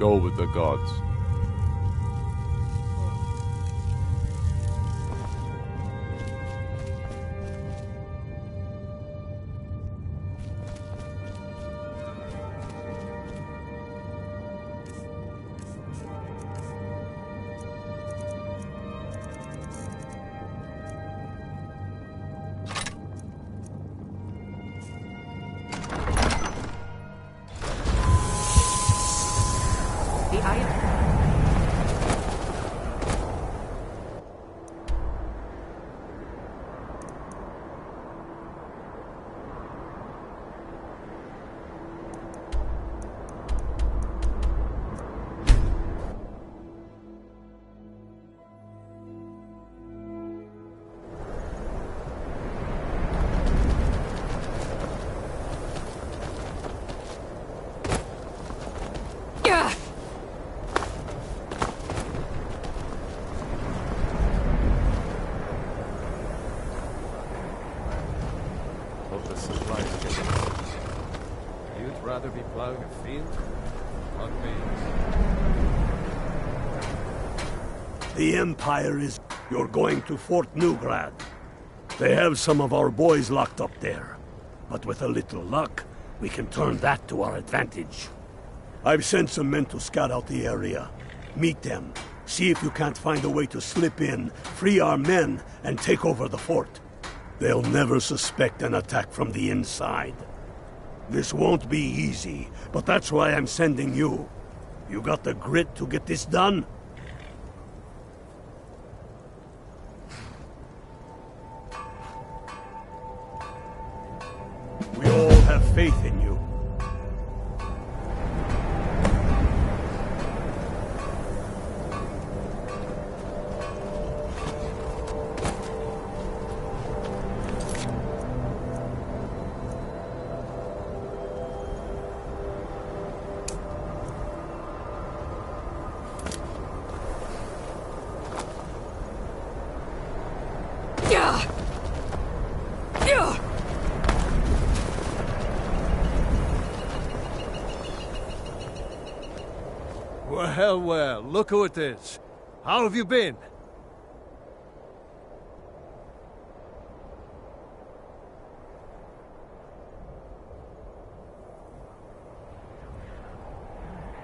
Go with the gods. Hope the supplies get in. You'd rather be plowing a field? Not me. The Empire is... You're going to Fort Newgrad. They have some of our boys locked up there. But with a little luck, we can turn that to our advantage. I've sent some men to scout out the area. Meet them. See if you can't find a way to slip in, free our men, and take over the fort. They'll never suspect an attack from the inside. This won't be easy, but that's why I'm sending you. You got the grit to get this done? We all have faith in you. Well, look who it is. How have you been?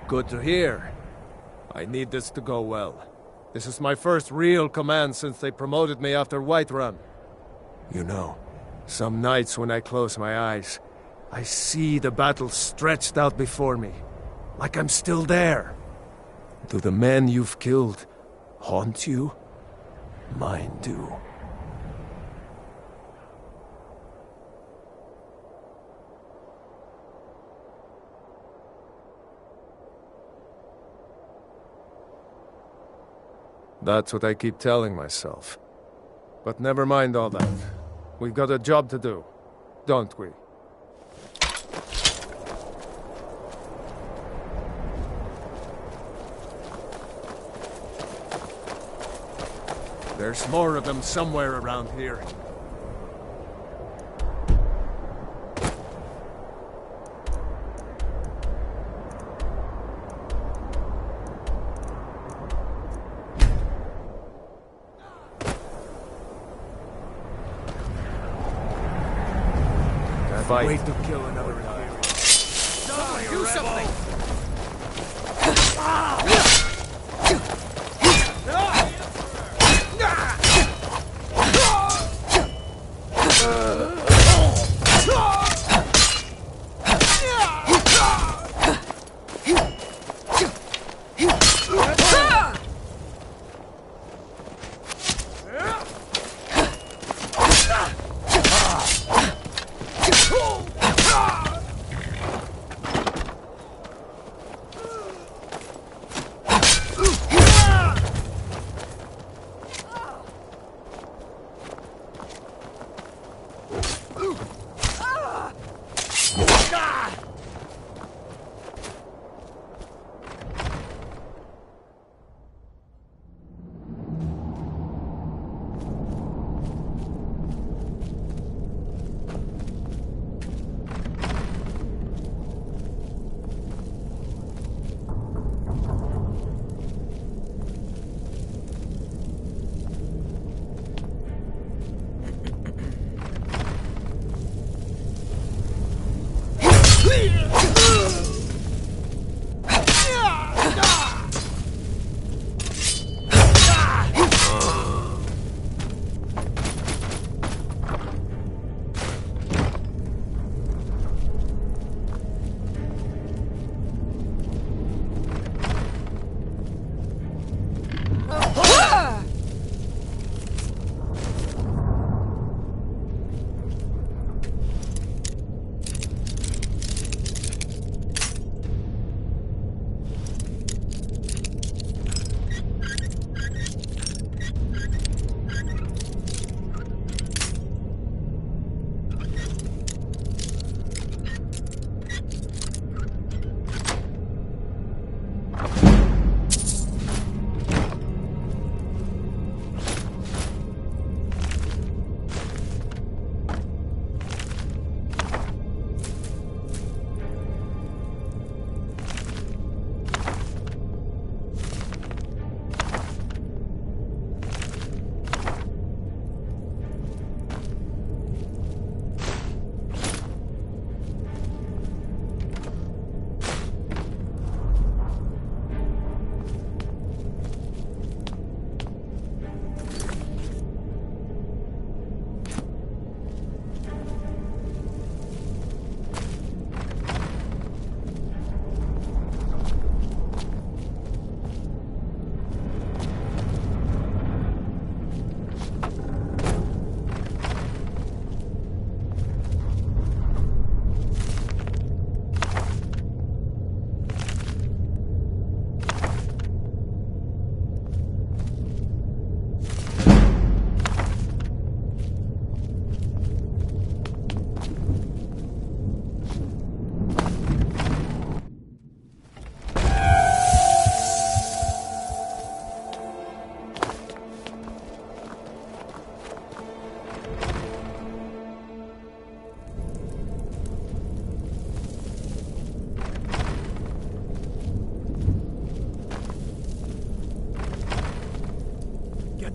Good to hear. I need this to go well. This is my first real command since they promoted me after Whiterun. You know, some nights when I close my eyes, I see the battle stretched out before me, like I'm still there. Do the men you've killed haunt you? Mine do. That's what I keep telling myself. But never mind all that. We've got a job to do, don't we? There's more of them somewhere around here. Can't wait to kill another guy. Do something!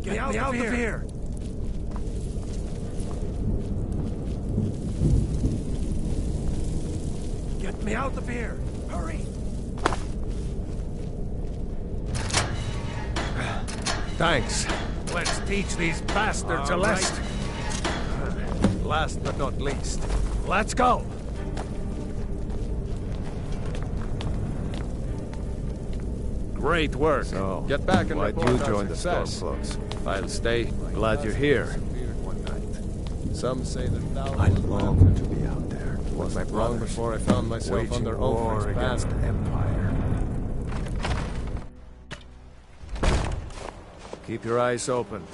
Get me out of here! Get me out of here! Hurry! Thanks. Let's teach these bastards a All lesson. Last but not least. Let's go! Great work. So, Get back and why'd report you our join the success. Stormcloaks? I'll stay. Glad you're here. Some say that I long to be out there. Was my long brothers before I found myself waging under war Ulfric's against banner. Empire. Keep your eyes open.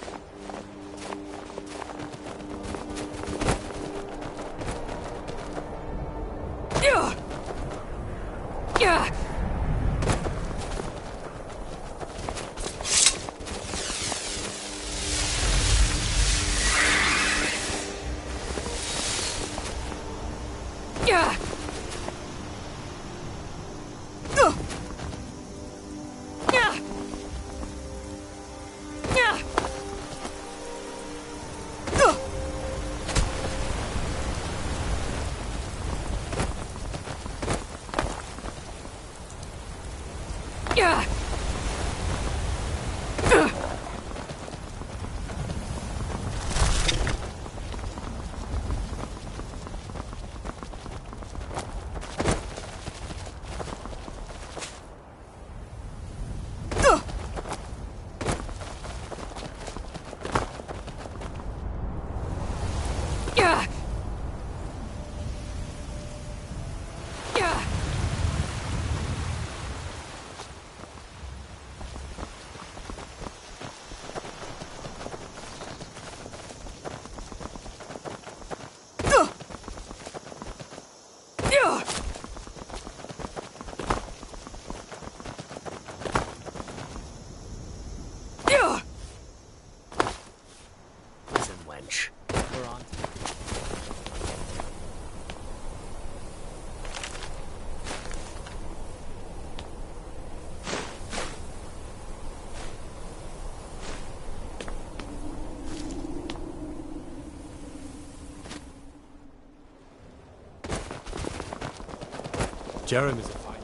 Jerem is a fighter.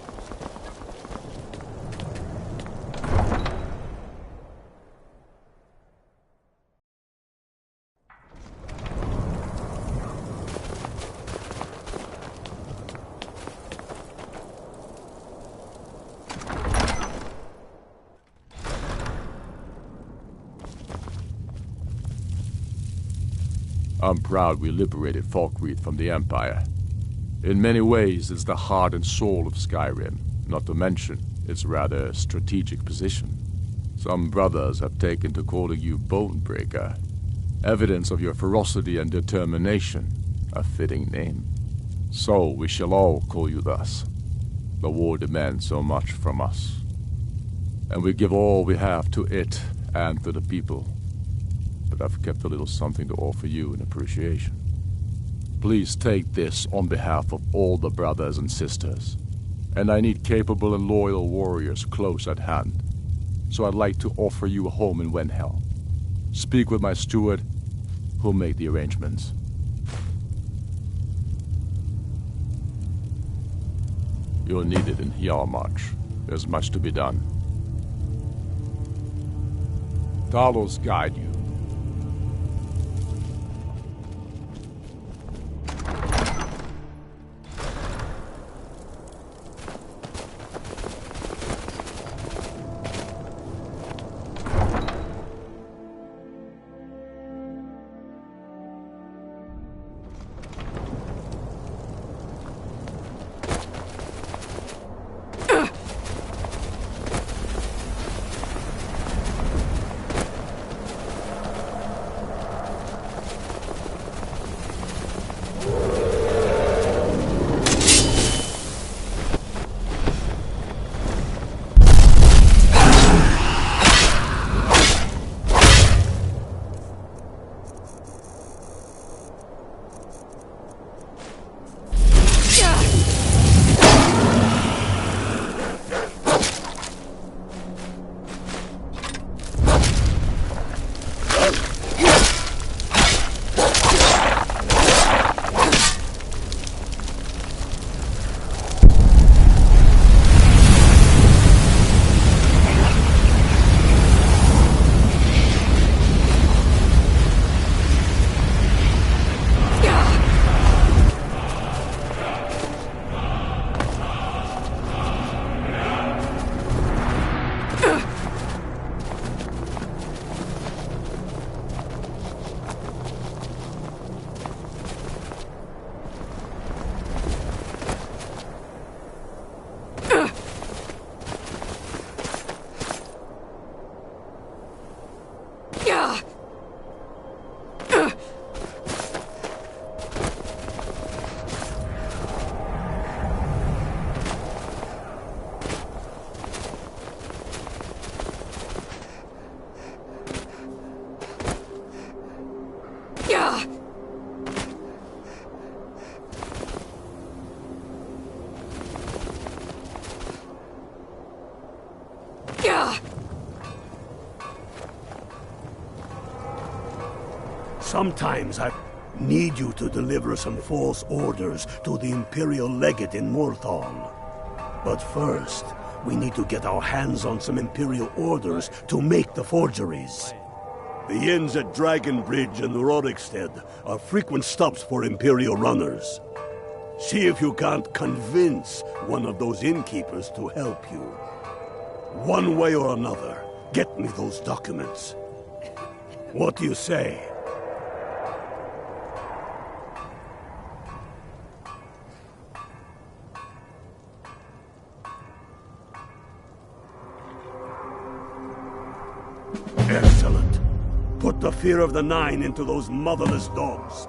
I'm proud we liberated Falkreath from the Empire. In many ways, it's the heart and soul of Skyrim, not to mention its rather strategic position. Some brothers have taken to calling you Bonebreaker, evidence of your ferocity and determination, a fitting name. So we shall all call you thus. The war demands so much from us, and we give all we have to it and to the people. But I've kept a little something to offer you in appreciation. Please take this on behalf of all the brothers and sisters. And I need capable and loyal warriors close at hand. So I'd like to offer you a home in Wenhel. Speak with my steward, who'll make the arrangements. You're needed in Hjalmarch. There's much to be done. Talos guide you. Sometimes I need you to deliver some false orders to the Imperial Legate in Morthal. But first, we need to get our hands on some Imperial orders to make the forgeries. The inns at Dragon Bridge and Rorikstead are frequent stops for Imperial runners. See if you can't convince one of those innkeepers to help you. One way or another, get me those documents. What do you say? Excellent. Put the fear of the Nine into those motherless dogs.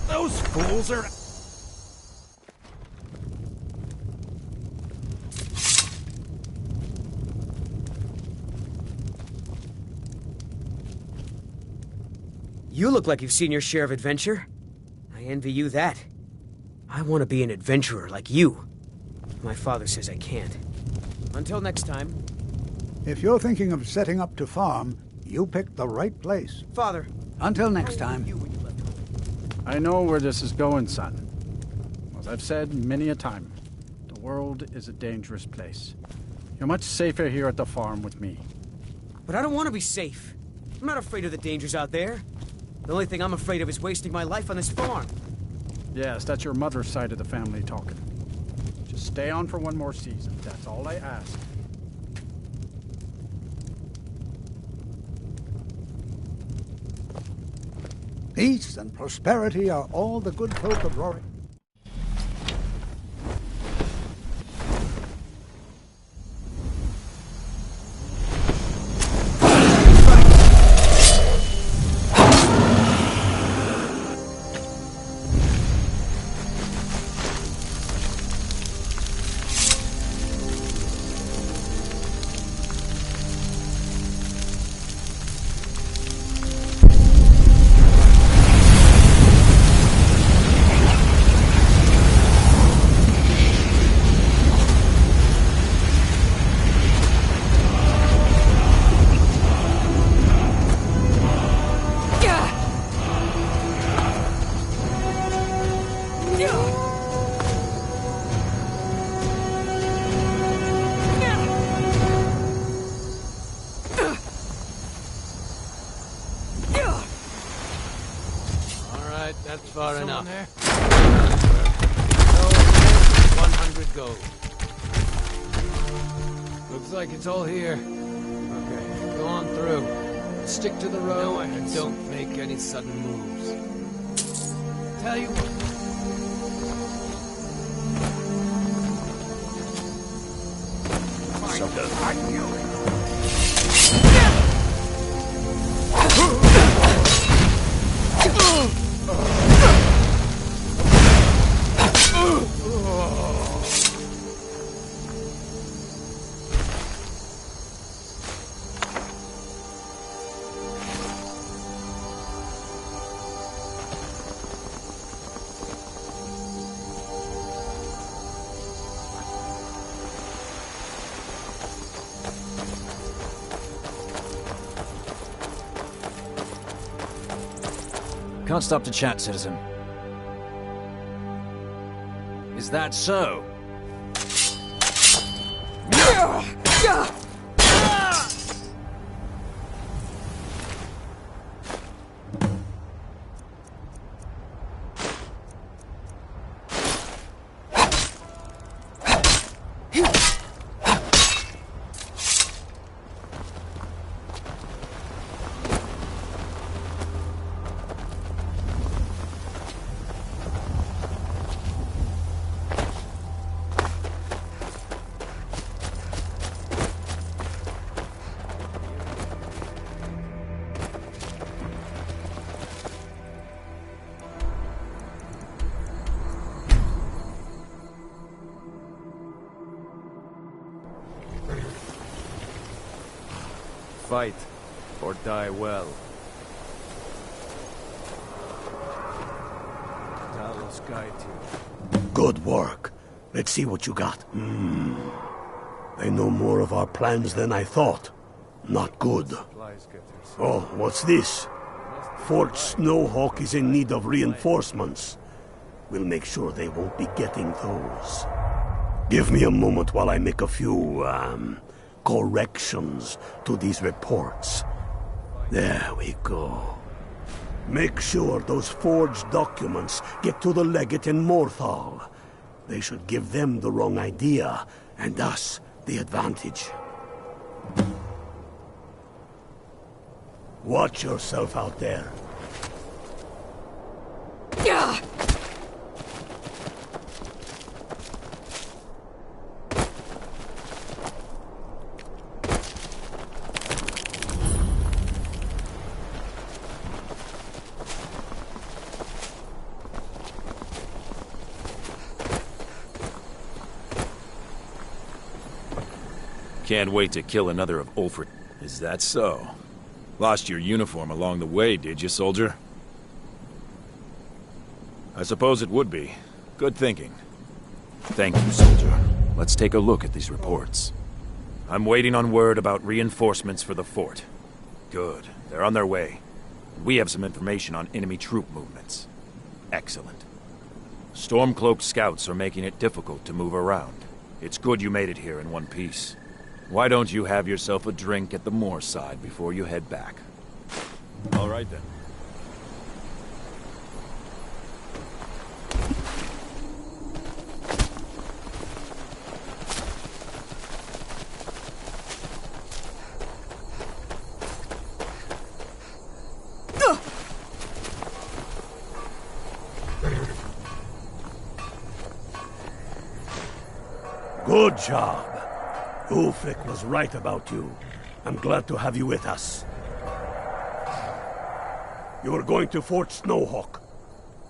Those fools are... You look like you've seen your share of adventure. I envy you that. I want to be an adventurer like you. My father says I can't. Until next time. If you're thinking of setting up to farm, you picked the right place. Father. Until next time. I know where this is going, son. As I've said many a time, the world is a dangerous place. You're much safer here at the farm with me. But I don't want to be safe. I'm not afraid of the dangers out there. The only thing I'm afraid of is wasting my life on this farm. Yes, that's your mother's side of the family talking. Just stay on for one more season. That's all I ask. Peace and prosperity are all the good folk of Rorik. That's far enough. There? No, 100 gold. Looks like it's all here. Okay, go on through. Stick to the road and don't make any sudden moves. Tell you what. Can't stop to chat, citizen. Is that so? Fight, or die well. Talos guide you. Good work. Let's see what you got. They know more of our plans than I thought. Not good. Oh, what's this? Fort Snowhawk is in need of reinforcements. We'll make sure they won't be getting those. Give me a moment while I make a few, corrections to these reports. There we go. Make sure those forged documents get to the legate in Morthal. They should give them the wrong idea, and us the advantage. Watch yourself out there. Can't wait to kill another of Ulfred. Is that so? Lost your uniform along the way, did you, soldier? I suppose it would be. Good thinking. Thank you, soldier. Let's take a look at these reports. I'm waiting on word about reinforcements for the fort. Good. They're on their way. We have some information on enemy troop movements. Excellent. Stormcloaked scouts are making it difficult to move around. It's good you made it here in one piece. Why don't you have yourself a drink at the moorside before you head back? All right, then. Good job. Ulfric was right about you. I'm glad to have you with us. You are going to Fort Snowhawk.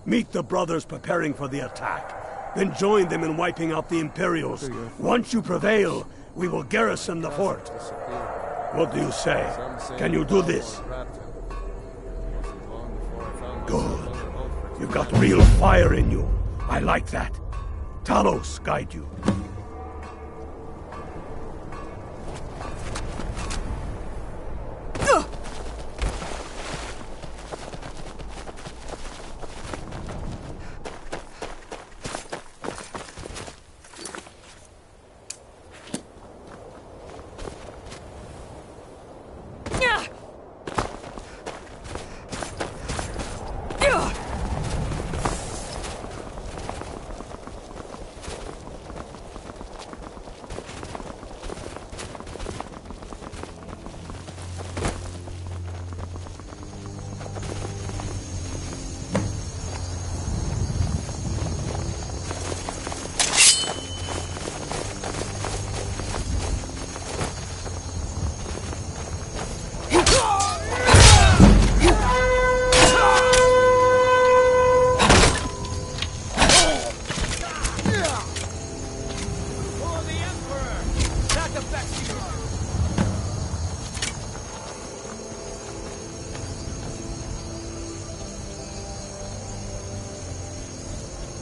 Meet the brothers preparing for the attack. Then join them in wiping out the Imperials. Once you prevail, we will garrison the fort. What do you say? Can you do this? Good. You've got real fire in you. I like that. Talos guide you.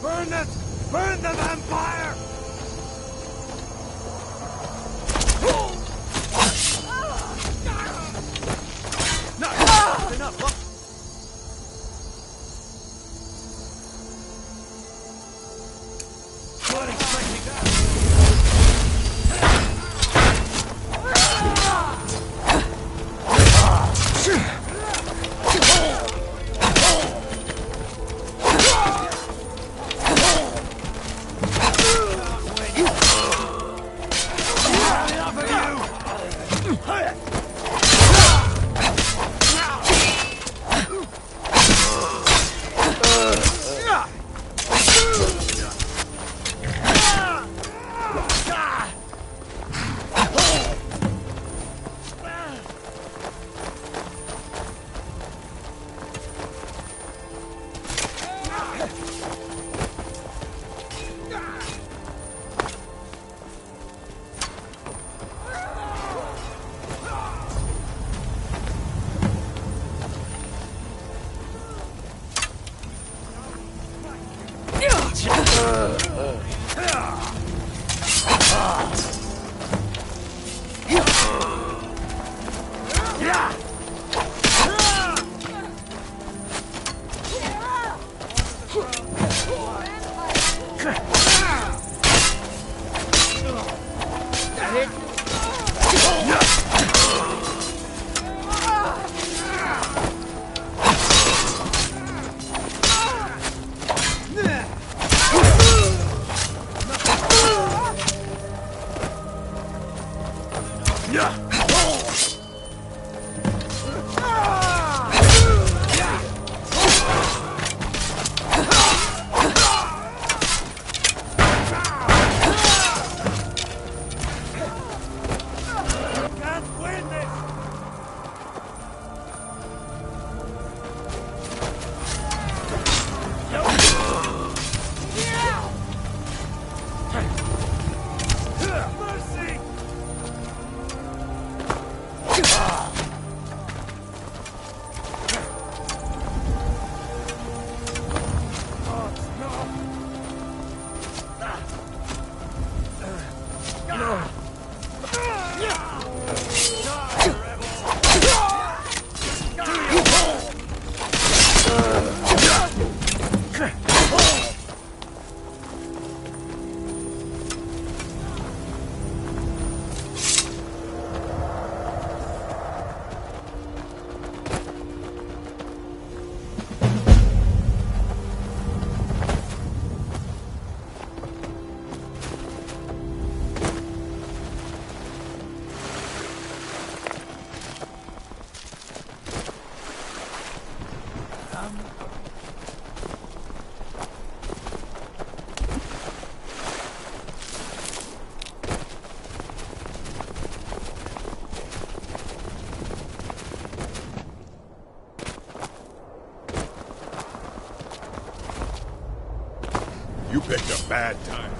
Burn it! Burn the vampire! You picked a bad time.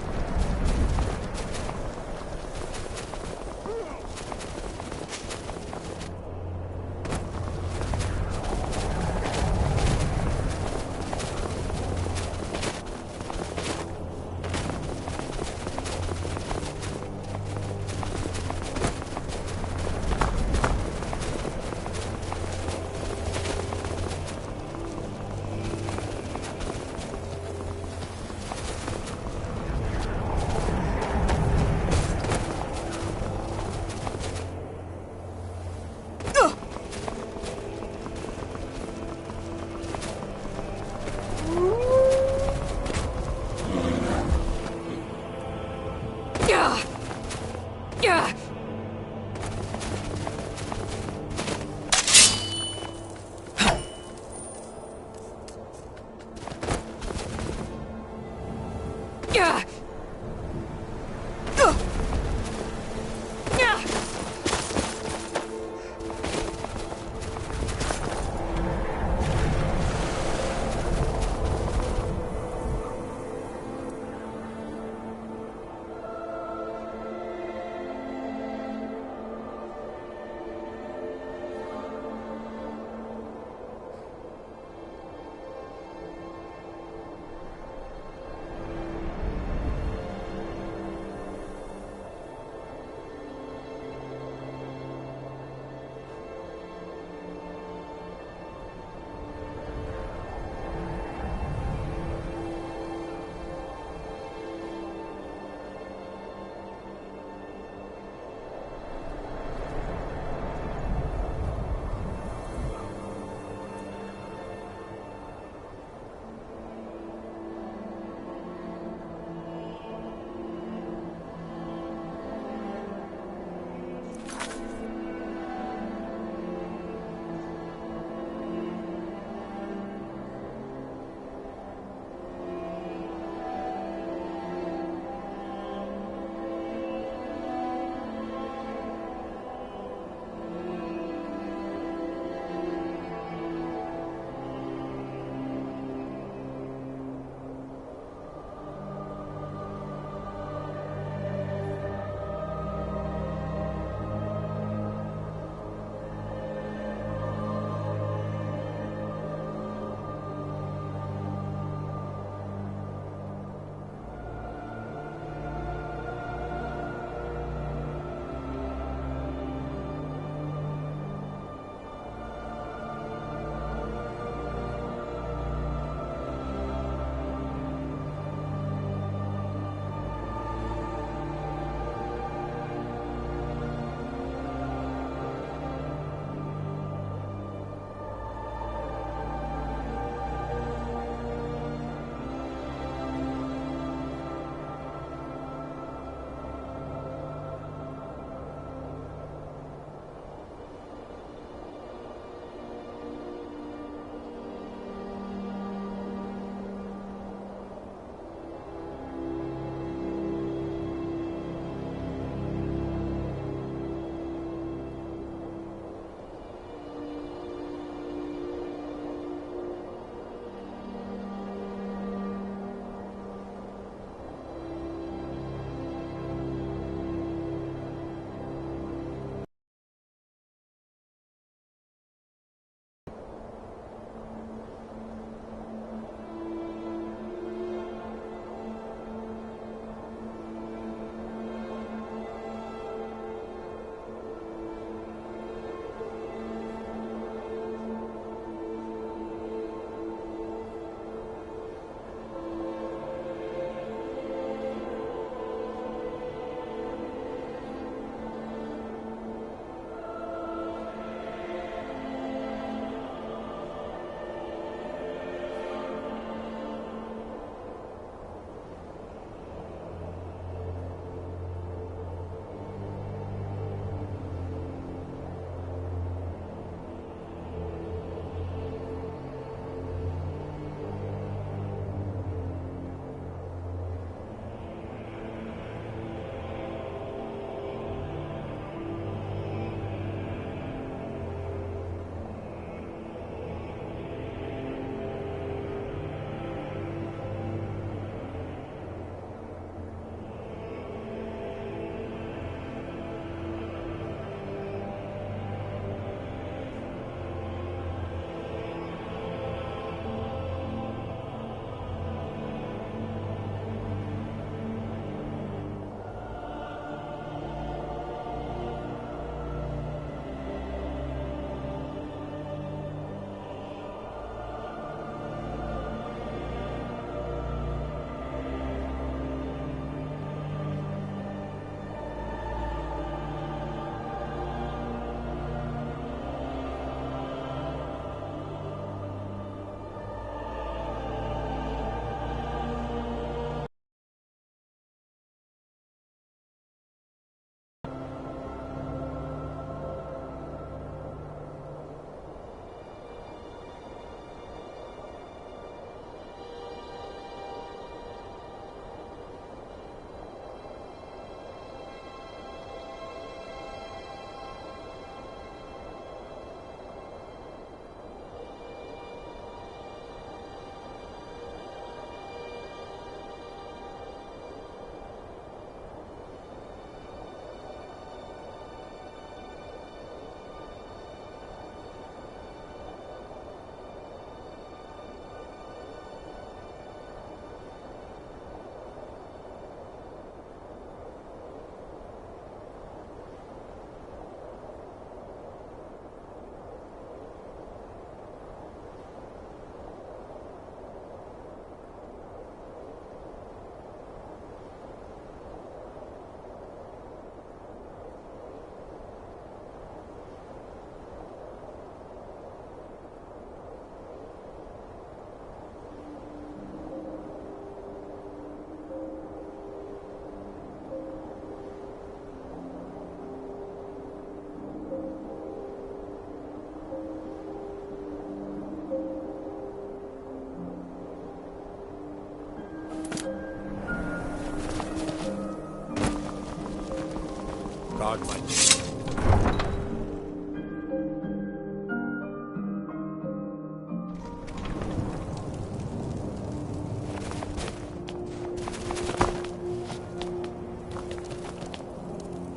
about my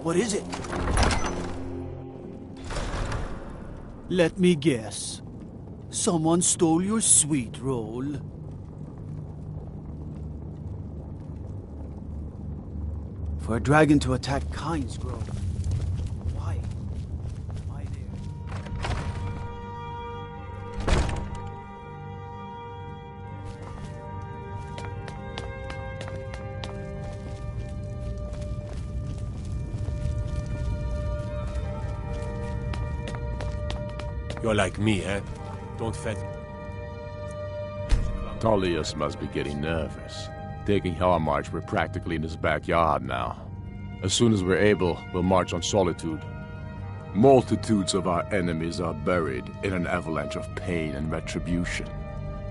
What is it? Let me guess. Someone stole your sweet roll. For a dragon to attack Kynes Grove. Why? Why there? You're like me, eh? Don't fed. Tullius must be getting nervous. Taking Helmarch, we're practically in his backyard now. As soon as we're able, we'll march on Solitude. Multitudes of our enemies are buried in an avalanche of pain and retribution,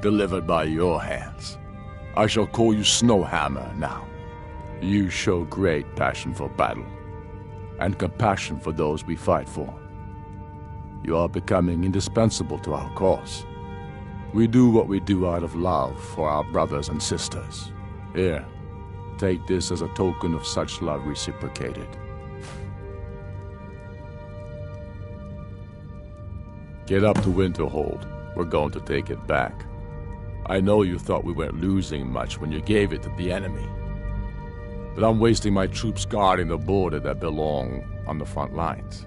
delivered by your hands. I shall call you Snowhammer now. You show great passion for battle, and compassion for those we fight for. You are becoming indispensable to our cause. We do what we do out of love for our brothers and sisters. Here, take this as a token of such love reciprocated. Get up to Winterhold. We're going to take it back. I know you thought we weren't losing much when you gave it to the enemy. But I'm wasting my troops guarding the border that belong on the front lines.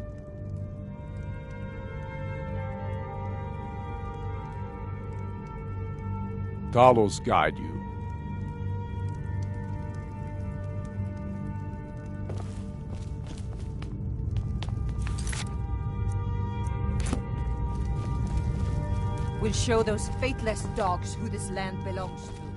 Talos guide you. We'll show those faithless dogs who this land belongs to.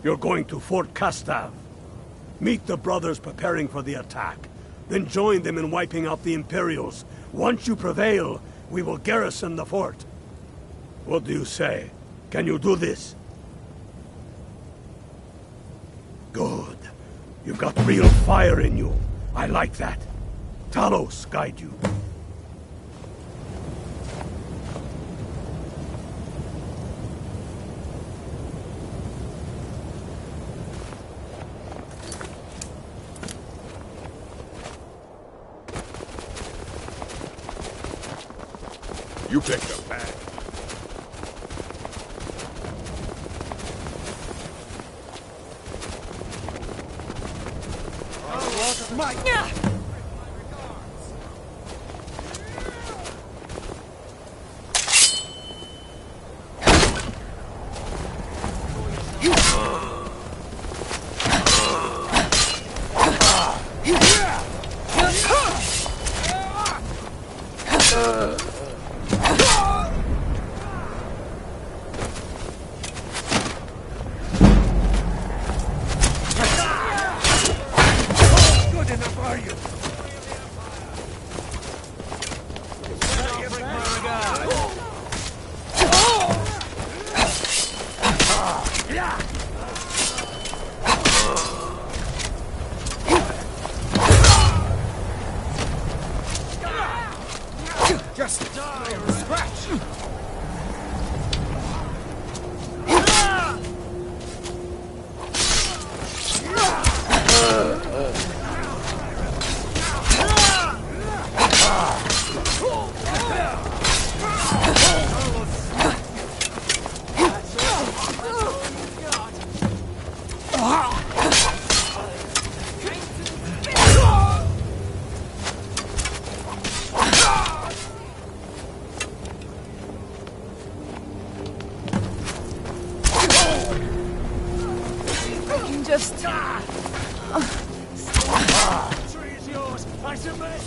You're going to Fort Castav. Meet the brothers preparing for the attack. Then join them in wiping out the Imperials. Once you prevail, we will garrison the fort. What do you say? Can you do this? Good. You've got real fire in you. I like that. Talos guide you. You picked a bad. Just die or scratch! just... Tree is yours. I submit.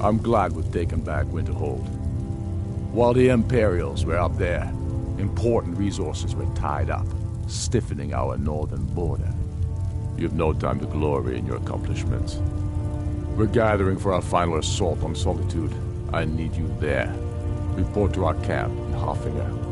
I'm glad we've taken back Winterhold. While the Imperials were up there, important resources were tied up, stiffening our northern border. You've no time to glory in your accomplishments. We're gathering for our final assault on Solitude. I need you there. Report to our camp in Hoffinger.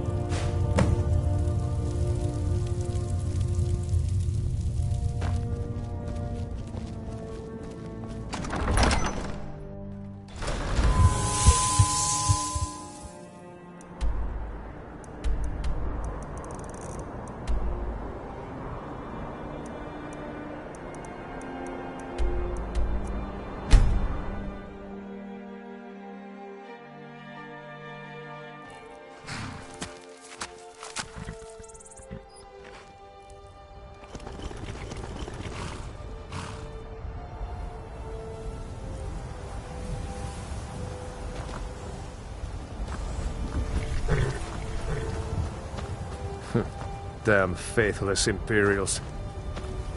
Damn faithless Imperials.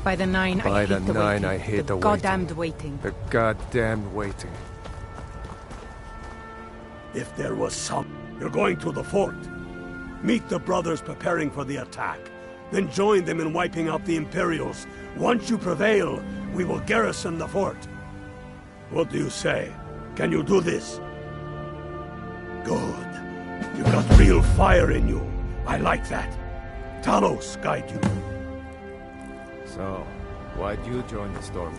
By the Nine, By I hate the the Nine, waiting. I hate the goddamned waiting. waiting. The goddamned waiting. If there was some... You're going to the fort. Meet the brothers preparing for the attack. Then join them in wiping out the Imperials. Once you prevail, we will garrison the fort. What do you say? Can you do this? Good. You've got real fire in you. I like that. Talos guide you. So, why'd you join the storm?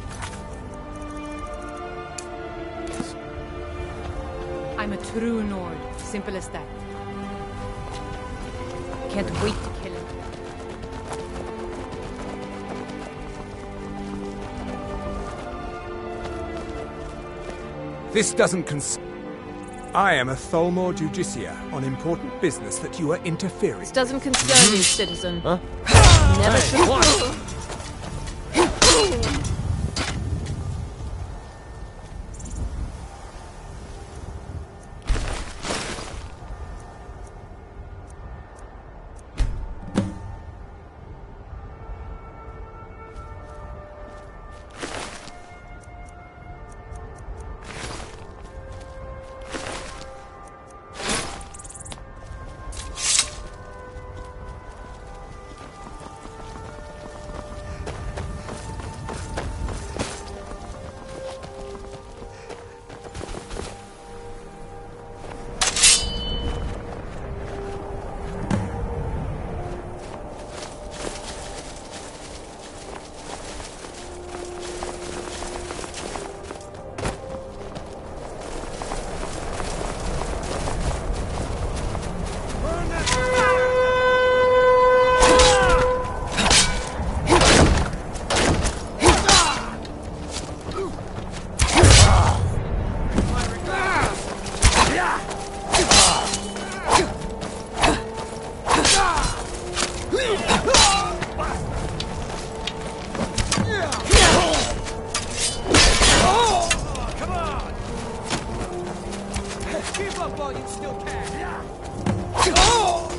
I'm a true Nord. Simple as that. Can't wait to kill him. This doesn't concern... I am a Tholmor Judicia on important business that you are interfering. This doesn't concern you, citizen. Huh? Never Hey, what? Keep up while you still can! Kill you!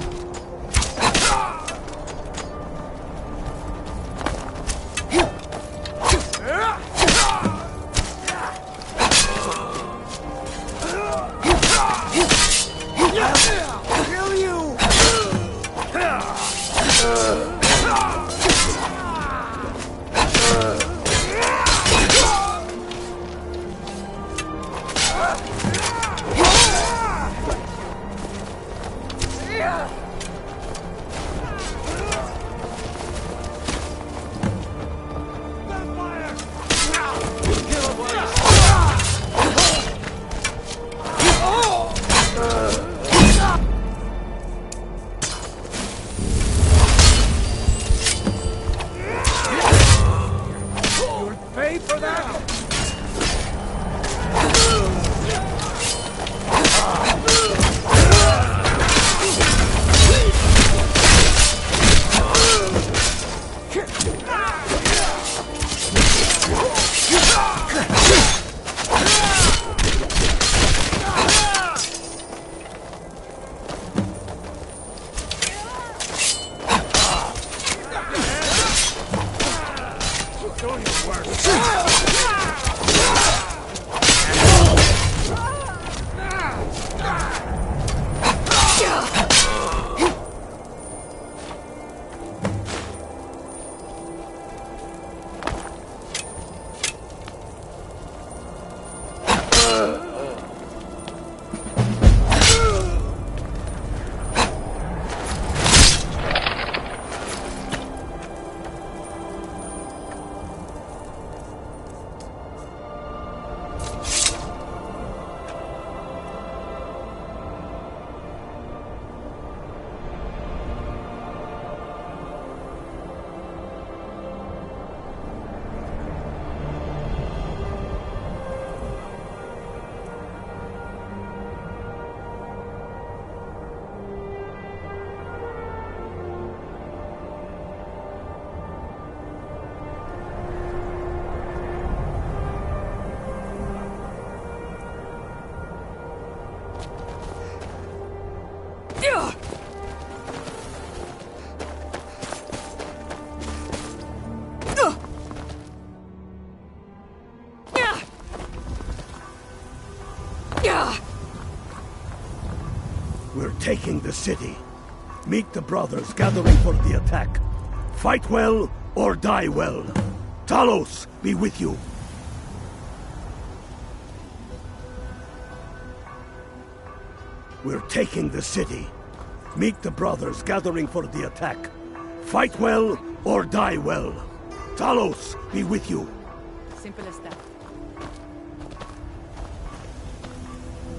We're taking the city. Meet the brothers gathering for the attack. Fight well or die well. Talos be with you. We're taking the city. Meet the brothers gathering for the attack. Fight well or die well. Talos be with you. Simple as that.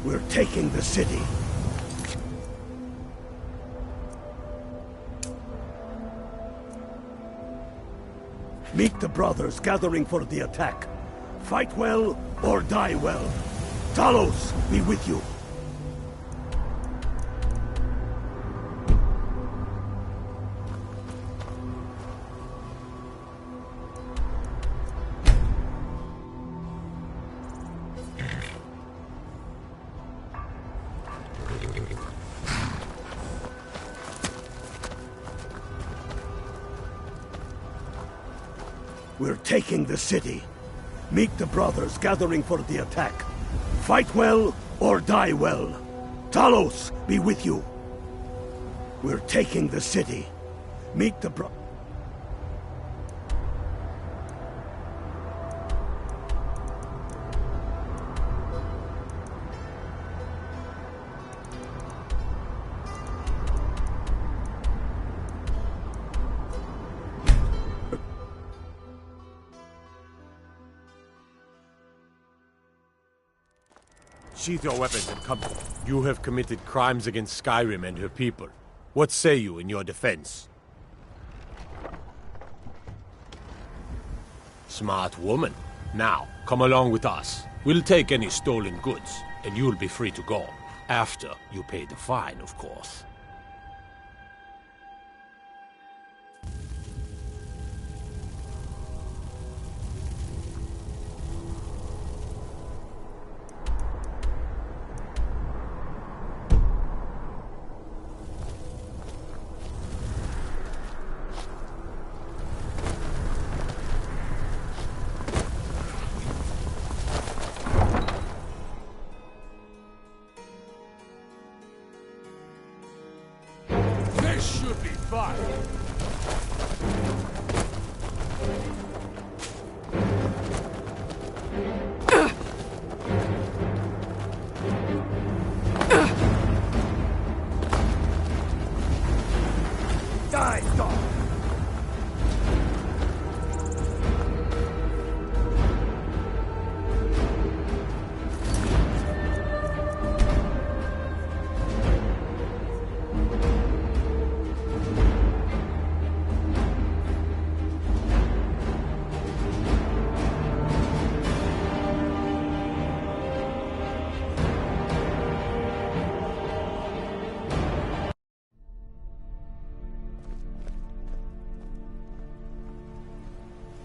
We're taking the city. Meet the brothers gathering for the attack. Fight well or die well. Talos be with you. We're taking the city. Meet the brothers gathering for the attack. Fight well or die well. Talos be with you. We're taking the city. Meet the Sheath your weapons and come. You have committed crimes against Skyrim and her people. What say you in your defense? Smart woman. Now, come along with us. We'll take any stolen goods, and you'll be free to go. After you pay the fine, of course. should be fine. Die, dog!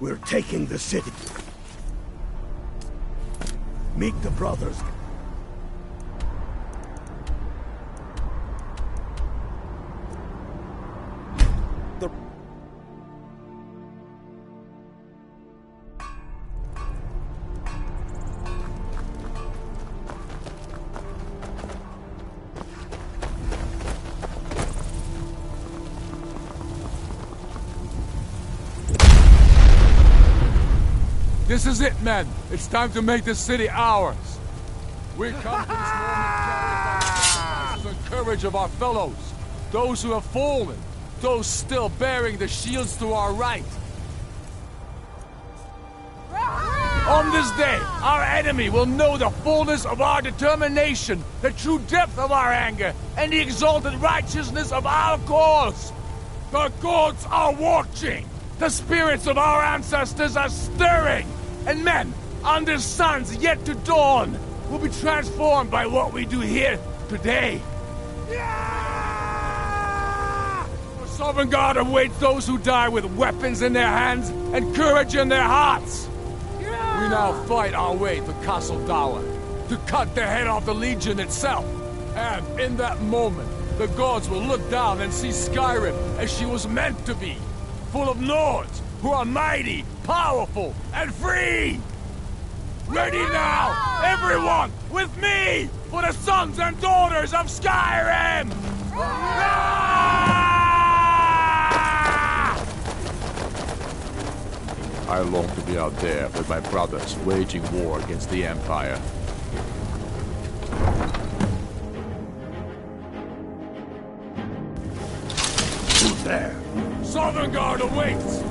We're taking the city. Meet the brothers. This is it, men. It's time to make this city ours. We come to this moment carried by the sacrifices and courage of our fellows. Those who have fallen. Those still bearing the shields to our right. On this day, our enemy will know the fullness of our determination, the true depth of our anger, and the exalted righteousness of our cause. The gods are watching. The spirits of our ancestors are stirring. And men, under suns yet to dawn, will be transformed by what we do here today. The Sovereign God awaits those who die with weapons in their hands and courage in their hearts. We now fight our way to Castle Dower, to cut the head off the Legion itself. And in that moment, the gods will look down and see Skyrim as she was meant to be, full of Nords who are mighty, powerful, and free! Ready now, everyone, with me, for the sons and daughters of Skyrim! I long to be out there with my brothers waging war against the Empire. Who's there? Southern Guard awaits!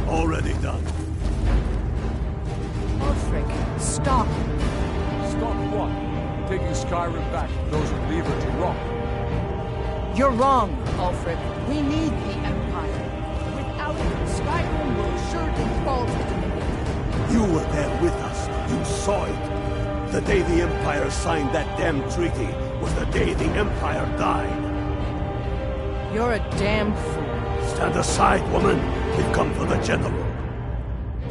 Already done. Ulfric, stop. Stop what? Taking Skyrim back from those who leave her to rot. You're wrong, Ulfric. We need the Empire. Without it, Skyrim will surely fall to dominion. You were there with us. You saw it. The day the Empire signed that damn treaty was the day the Empire died. You're a damn fool. Stand aside, woman. We've come for the General.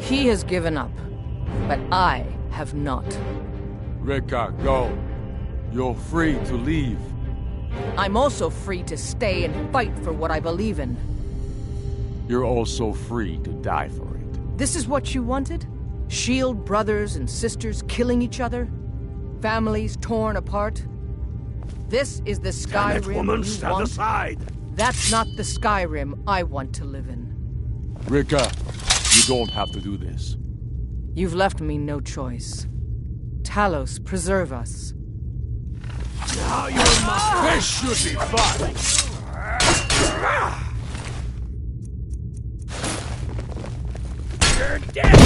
He has given up, but I have not. Rika, go. You're free to leave. I'm also free to stay and fight for what I believe in. You're also free to die for it. This is what you wanted? Shield brothers and sisters killing each other? Families torn apart? This is the Skyrim Damn it, woman, you stand want? aside! That's not the Skyrim I want to live in. Rika, you don't have to do this. You've left me no choice. Talos, preserve us. Now you're mine! This should be fun! You're dead!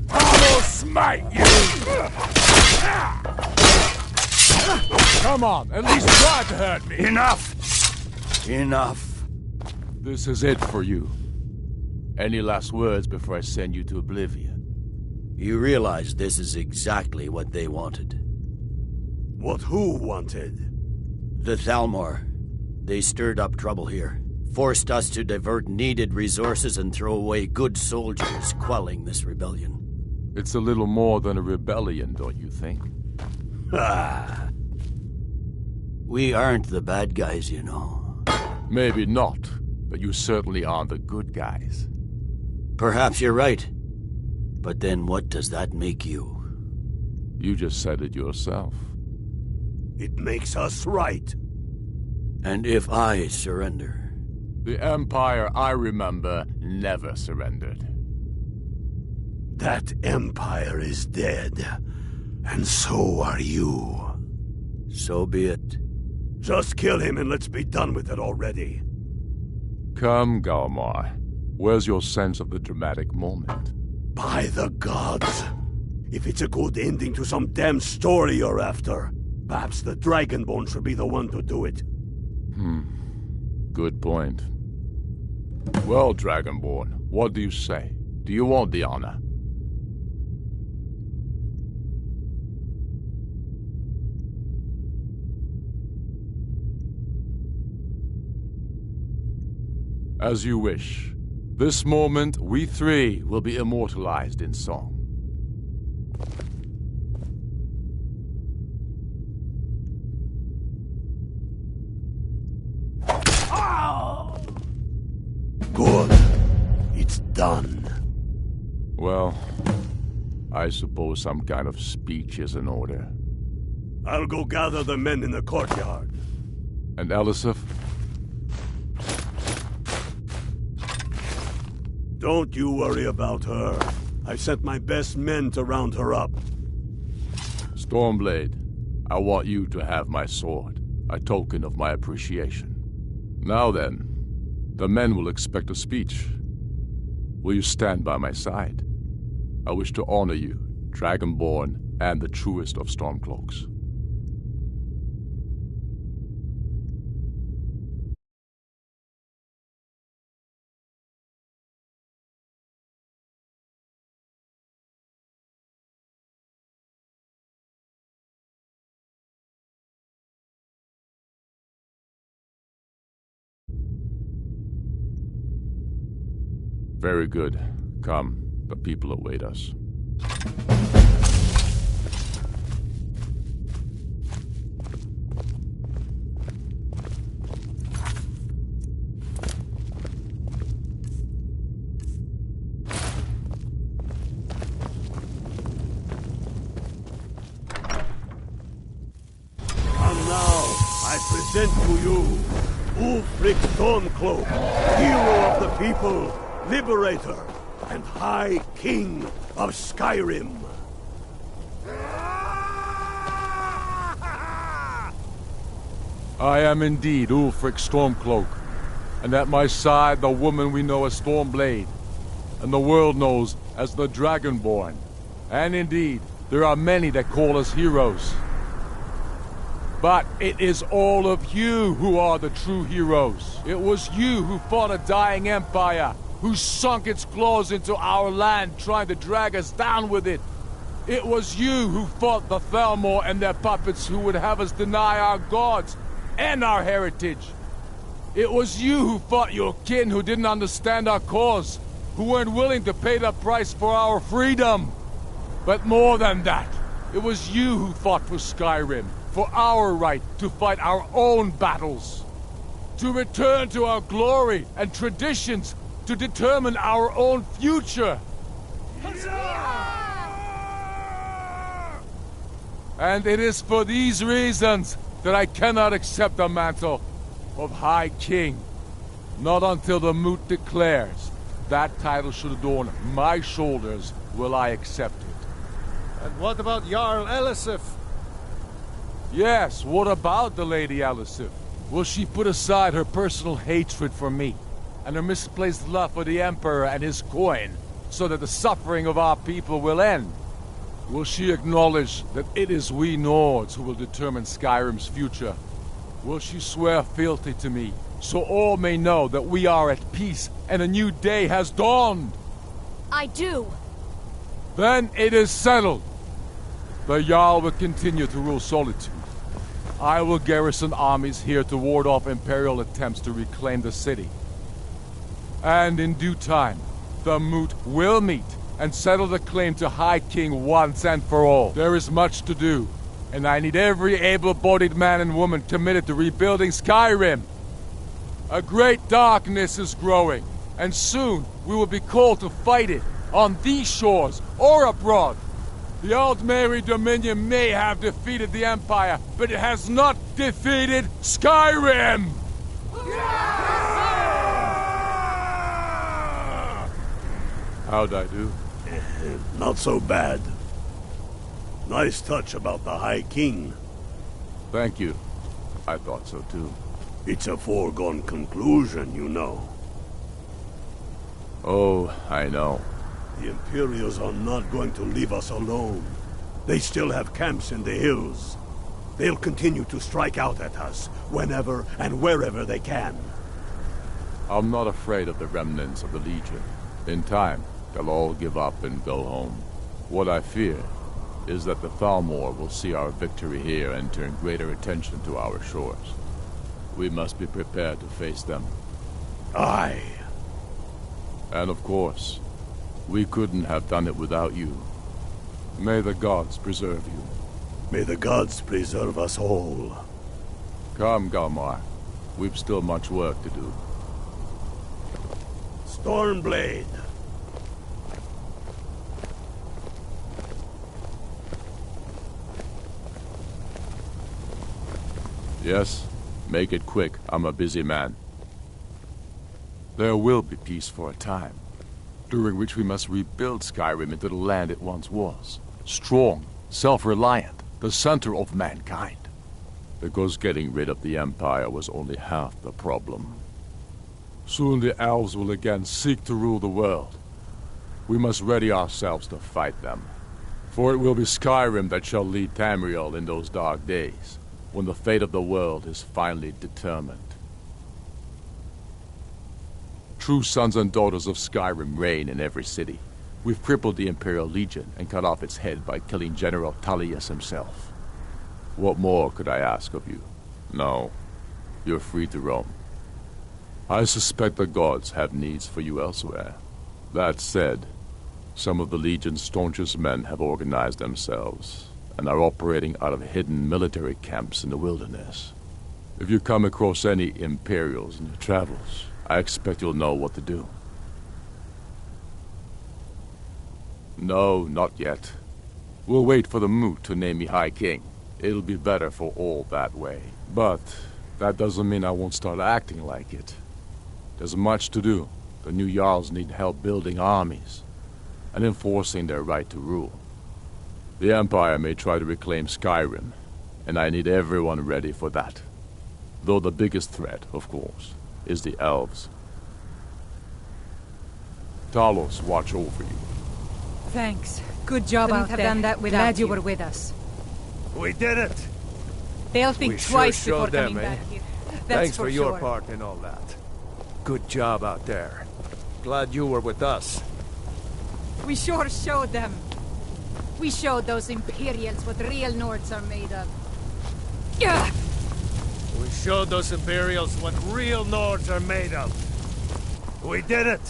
I'll smite you! Come on, at least try to hurt me! Enough! Enough. This is it for you. Any last words before I send you to oblivion? You realize this is exactly what they wanted. What who wanted? The Thalmor. They stirred up trouble here. Forced us to divert needed resources and throw away good soldiers, quelling this rebellion. It's a little more than a rebellion, don't you think? Ah. We aren't the bad guys, you know. Maybe not, but you certainly aren't the good guys. Perhaps you're right. But then what does that make you? You just said it yourself. It makes us right. And if I surrender? The Empire I remember never surrendered. That Empire is dead. And so are you. So be it. Just kill him and let's be done with it already. Come, Galmar. Where's your sense of the dramatic moment? By the gods! If it's a good ending to some damn story you're after, perhaps the Dragonborn should be the one to do it. Good point. Well, Dragonborn, what do you say? Do you want the honor? As you wish. This moment, we three will be immortalized in song. Good. It's done. Well, I suppose some kind of speech is in order. I'll go gather the men in the courtyard. And Elisif? Don't you worry about her. I've sent my best men to round her up. Stormblade, I want you to have my sword, a token of my appreciation. Now then, the men will expect a speech. Will you stand by my side? I wish to honor you, Dragonborn, and the truest of Stormcloaks. Very good. Come, the people await us. Come now, I present to you Ulfric Stormcloak, hero of the people, liberator, and High King of Skyrim. I am indeed Ulfric Stormcloak, and at my side the woman we know as Stormblade, and the world knows as the Dragonborn, and indeed There are many that call us heroes. But it is all of you who are the true heroes. It was you who fought a dying empire, who sunk its claws into our land trying to drag us down with it. It was you who fought the Thalmor and their puppets who would have us deny our gods and our heritage. It was you who fought your kin who didn't understand our cause, who weren't willing to pay the price for our freedom. But more than that, it was you who fought for Skyrim, for our right to fight our own battles, to return to our glory and traditions, to determine our own future. And it is for these reasons that I cannot accept the mantle of High King. Not until the Moot declares that title should adorn my shoulders will I accept it. And what about Jarl Elisif? Yes, what about the Lady Elisif? Will she put aside her personal hatred for me and her misplaced love for the Emperor and his coin so that the suffering of our people will end? Will she acknowledge that it is we Nords who will determine Skyrim's future? Will she swear fealty to me so all may know that we are at peace and a new day has dawned? I do. Then it is settled. The Jarl will continue to rule Solitude. I will garrison armies here to ward off Imperial attempts to reclaim the city. And in due time, the Moot will meet and settle the claim to High King once and for all. There is much to do, and I need every able-bodied man and woman committed to rebuilding Skyrim. A great darkness is growing, and soon we will be called to fight it, on these shores or abroad. The Aldmeri Dominion may have defeated the Empire, but it has not defeated Skyrim! How'd I do? Not so bad. Nice touch about the High King. Thank you. I thought so too. It's a foregone conclusion, you know. Oh, I know. The Imperials are not going to leave us alone. They still have camps in the hills. They'll continue to strike out at us, whenever and wherever they can. I'm not afraid of the remnants of the Legion. In time, they'll all give up and go home. What I fear is that the Thalmor will see our victory here and turn greater attention to our shores. We must be prepared to face them. Aye. And of course, we couldn't have done it without you. May the gods preserve you. May the gods preserve us all. Come, Galmar. We've still much work to do. Stormblade! Yes? Make it quick. I'm a busy man. There will be peace for a time, during which we must rebuild Skyrim into the land it once was. Strong, self-reliant, the center of mankind. Because getting rid of the Empire was only half the problem. Soon the elves will again seek to rule the world. We must ready ourselves to fight them. For it will be Skyrim that shall lead Tamriel in those dark days, when the fate of the world is finally determined. True sons and daughters of Skyrim reign in every city. We've crippled the Imperial Legion and cut off its head by killing General Tullius himself. What more could I ask of you? No, you're free to roam. I suspect the gods have needs for you elsewhere. That said, some of the Legion's staunchest men have organized themselves and are operating out of hidden military camps in the wilderness. If you come across any Imperials in your travels, I expect you'll know what to do. No, not yet. We'll wait for the Moot to name me High King. It'll be better for all that way. But that doesn't mean I won't start acting like it. There's much to do. The new Jarls need help building armies and enforcing their right to rule. The Empire may try to reclaim Skyrim, and I need everyone ready for that. Though the biggest threat, of course, is the elves. Talos watch over you. Thanks. Good job Couldn't out have there. done that without Glad you you. were with us. We did it! They'll think We sure twice before showed them, coming eh? back here. That's Thanks for your sure. part in all that. Good job out there. Glad you were with us. We sure showed them. We showed those Imperials what real Nords are made of. Yeah. We showed those Imperials what real Nords are made of. We did it!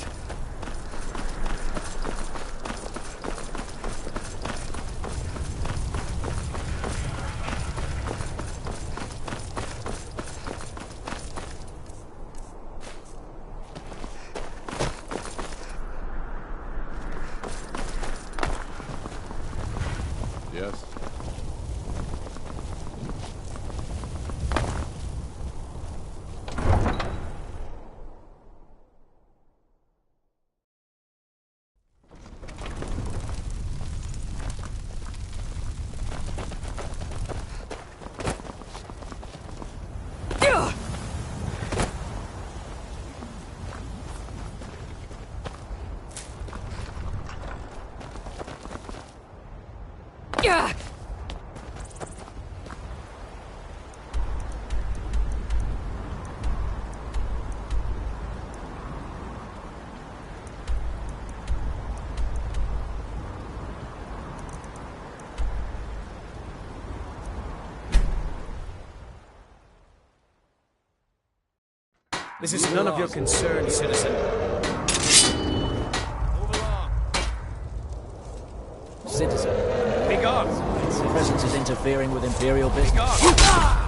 Yes? Yeah. This is none of your concern, citizen. Citizen. Be gone! Your presence is interfering with Imperial business. Be gone!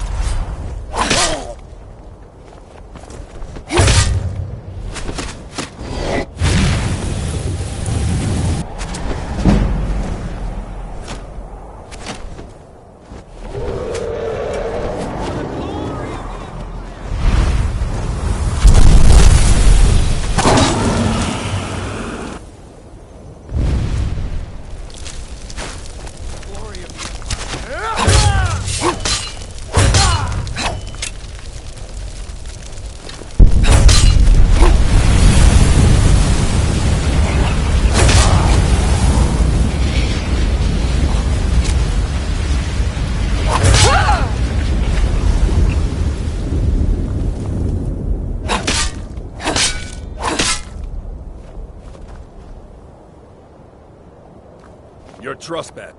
Your trust bet.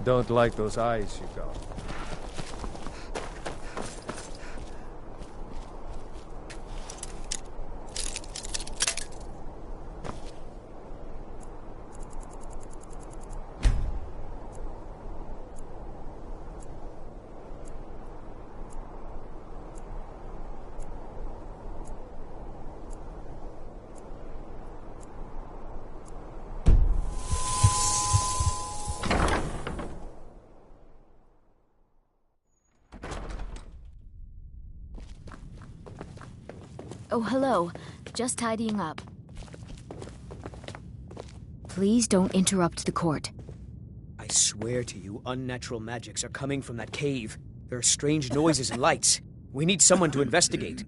Don't like those eyes you got. Oh, hello. Just tidying up. Please don't interrupt the court. I swear to you, unnatural magics are coming from that cave. There are strange noises and lights. We need someone to investigate.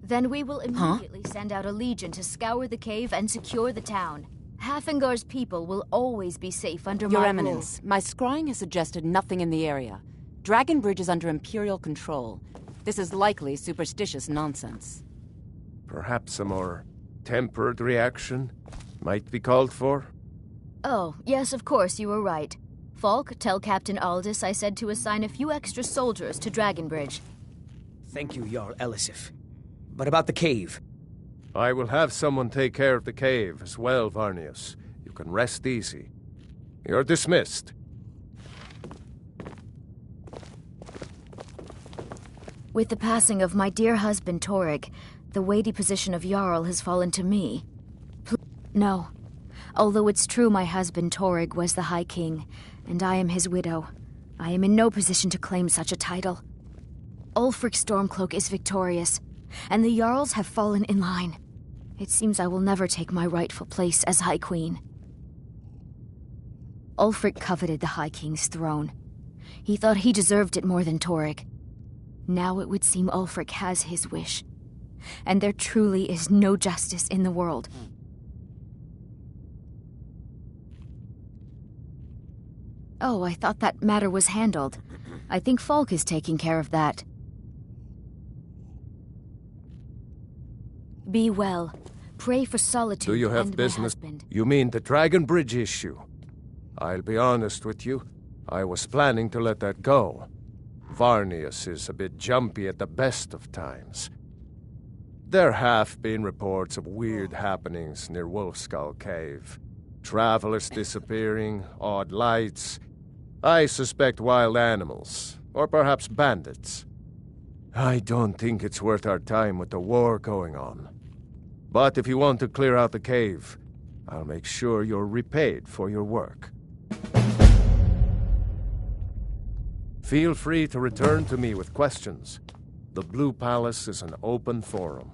Then we will immediately send out a legion to scour the cave and secure the town. Hafengar's people will always be safe under Your my Eminence, my scrying has suggested nothing in the area. Dragonbridge is under Imperial control. This is likely superstitious nonsense. Perhaps a more tempered reaction might be called for? Oh, yes, of course, you were right. Falk, tell Captain Aldous I said to assign a few extra soldiers to Dragonbridge. Thank you, Jarl Elisif. But about the cave? I will have someone take care of the cave as well, Varnius. You can rest easy. You're dismissed. With the passing of my dear husband, Torrig, the weighty position of Jarl has fallen to me. No. Although it's true my husband, Torrig, was the High King, and I am his widow, I am in no position to claim such a title. Ulfric Stormcloak is victorious, and the Jarls have fallen in line. It seems I will never take my rightful place as High Queen. Ulfric coveted the High King's throne. He thought he deserved it more than Torrig. Now it would seem Ulfric has his wish. And there truly is no justice in the world. Oh, I thought that matter was handled. I think Falk is taking care of that. Be well. Pray for solitude. Do you have and business? My husband. You mean the Dragonbridge issue? I'll be honest with you. I was planning to let that go. Varnius is a bit jumpy at the best of times. There have been reports of weird happenings near Wolfskull Cave. Travelers disappearing, odd lights. I suspect wild animals, or perhaps bandits. I don't think it's worth our time with the war going on. But if you want to clear out the cave, I'll make sure you're repaid for your work. Feel free to return to me with questions. The Blue Palace is an open forum.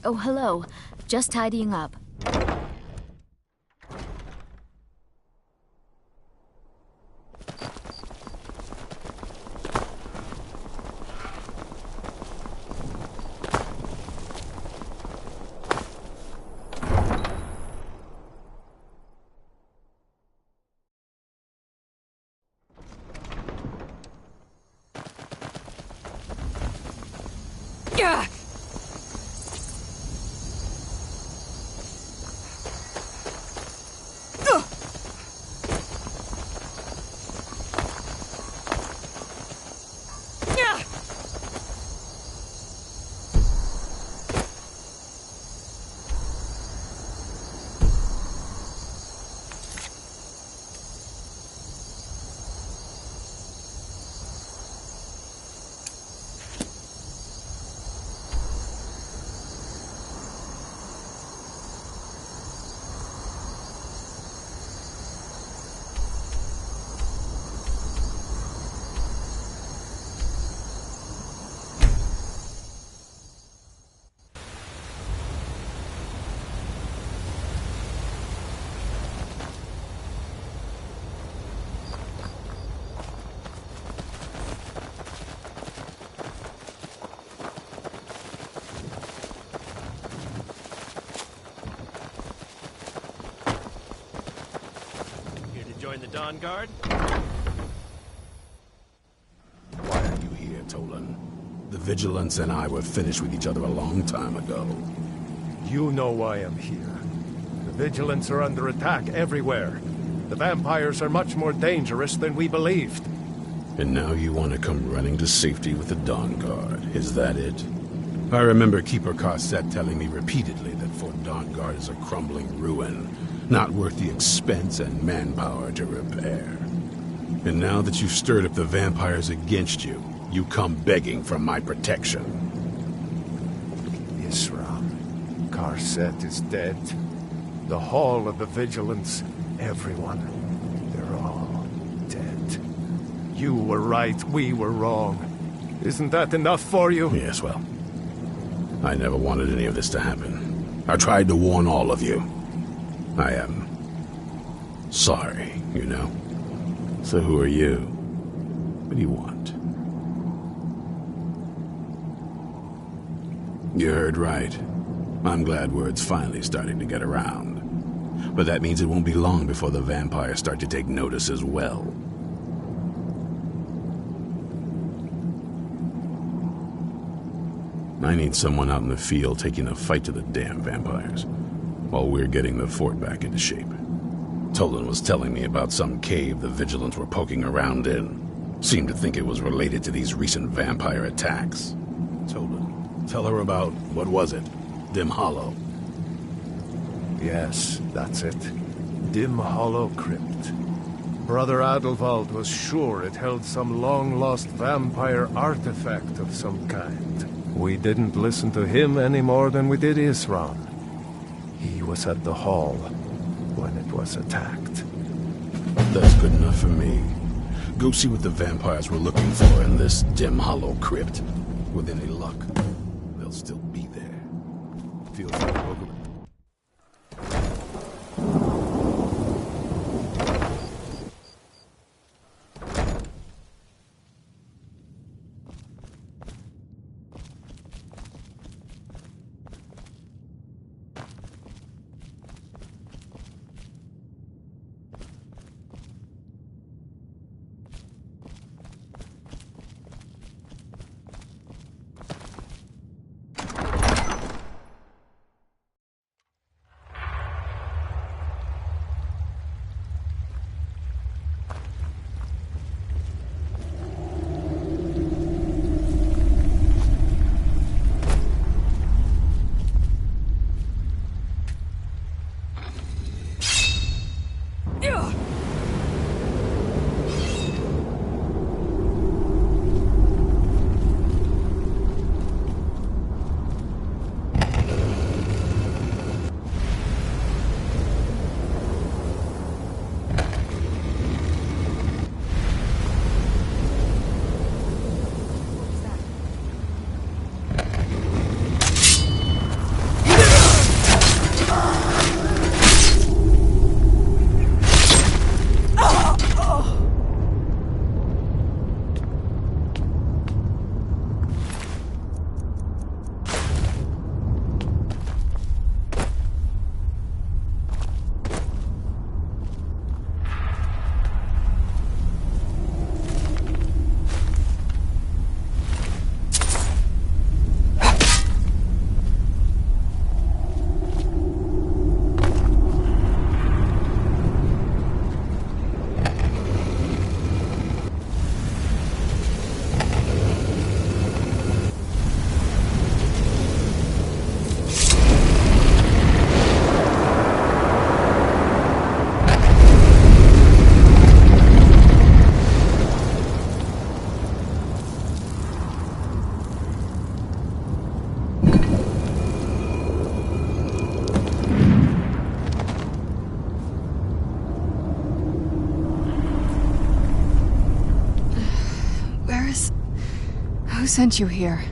Oh, hello. Just tidying up. Yeah! join the Dawn Guard? Why are you here, Tolan? The Vigilance and I were finished with each other a long time ago. You know why I'm here. The Vigilants are under attack everywhere. The vampires are much more dangerous than we believed. And now you want to come running to safety with the Dawn Guard. Is that it? I remember Keeper Carset telling me repeatedly that Fort Dawn Guard is a crumbling ruin, not worth the expense and manpower to repair. And now that you've stirred up the vampires against you, you come begging for my protection. Isram. Carset is dead. The Hall of the Vigilance, everyone, they're all dead. You were right, we were wrong. Isn't that enough for you? Yes, well, I never wanted any of this to happen. I tried to warn all of you. I am sorry, you know. So who are you? What do you want? You heard right. I'm glad word's finally starting to get around. But that means it won't be long before the vampires start to take notice as well. I need someone out in the field taking the fight to the damn vampires, while we're getting the fort back into shape. Tolan was telling me about some cave the Vigilants were poking around in. Seemed to think it was related to these recent vampire attacks. Tolan, tell her about, what was it? Dim Hollow. Yes, that's it. Dim Hollow Crypt. Brother Adelwald was sure it held some long-lost vampire artifact of some kind. We didn't listen to him any more than we did Isram. He was at the hall when it was attacked. That's good enough for me. Go see what the vampires were looking for in this Dim Hollow Crypt. With any luck, they'll still be there. Feels like a Who sent you here?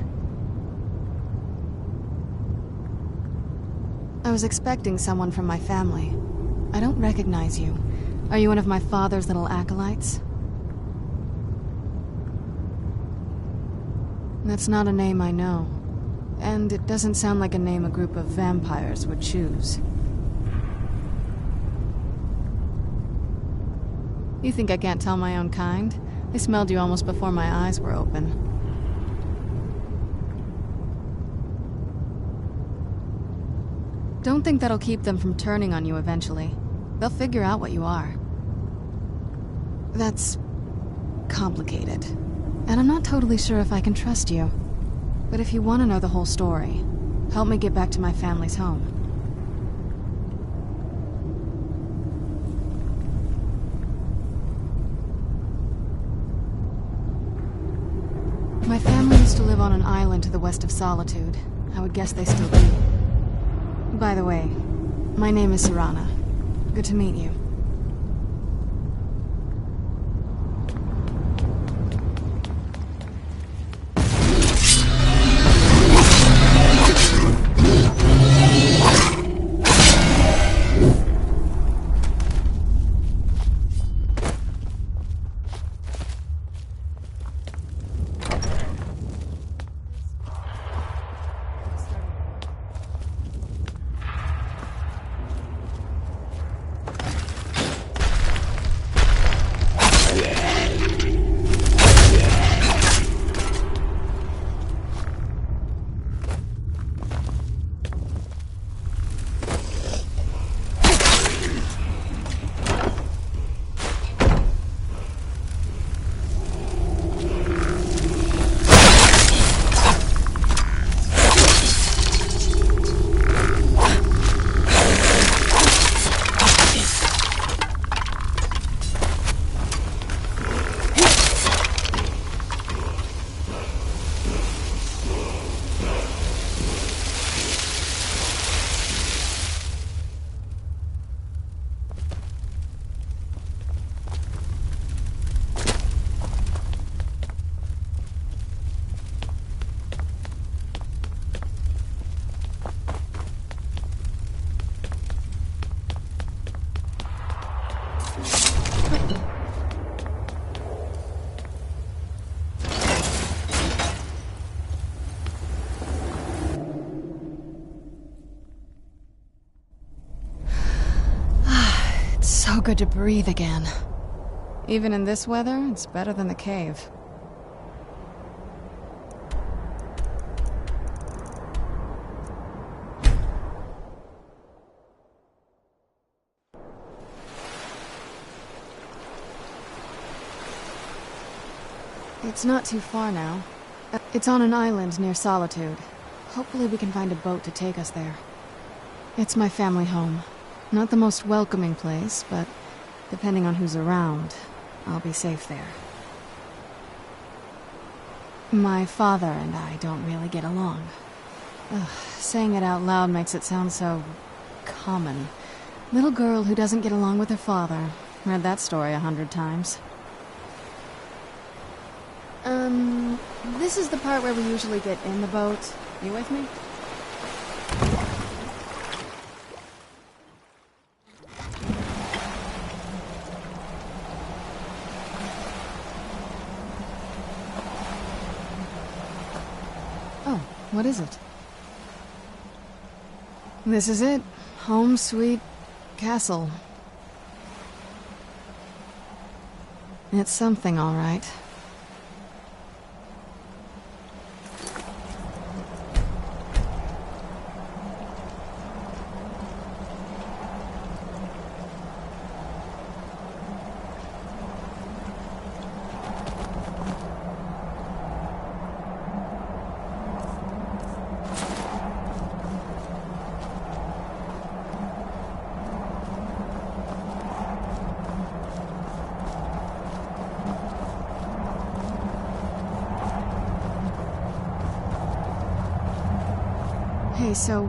I was expecting someone from my family. I don't recognize you. Are you one of my father's little acolytes? That's not a name I know. And it doesn't sound like a name a group of vampires would choose. You think I can't tell my own kind? I smelled you almost before my eyes were open. Don't think that'll keep them from turning on you eventually. They'll figure out what you are. That's complicated. And I'm not totally sure if I can trust you. But if you want to know the whole story, help me get back to my family's home. My family used to live on an island to the west of Solitude. I would guess they still do. By the way, my name is Serana. Good to meet you. So good to breathe again. Even in this weather, it's better than the cave. It's not too far now. It's on an island near Solitude. Hopefully we can find a boat to take us there. It's my family home. Not the most welcoming place, but depending on who's around, I'll be safe there. My father and I don't really get along. Ugh, saying it out loud makes it sound so common. Little girl who doesn't get along with her father. Read that story 100 times. This is the part where we usually get in the boat. You with me? Oh, what is it? This is it. Home sweet castle. It's something, all right. Hey, so,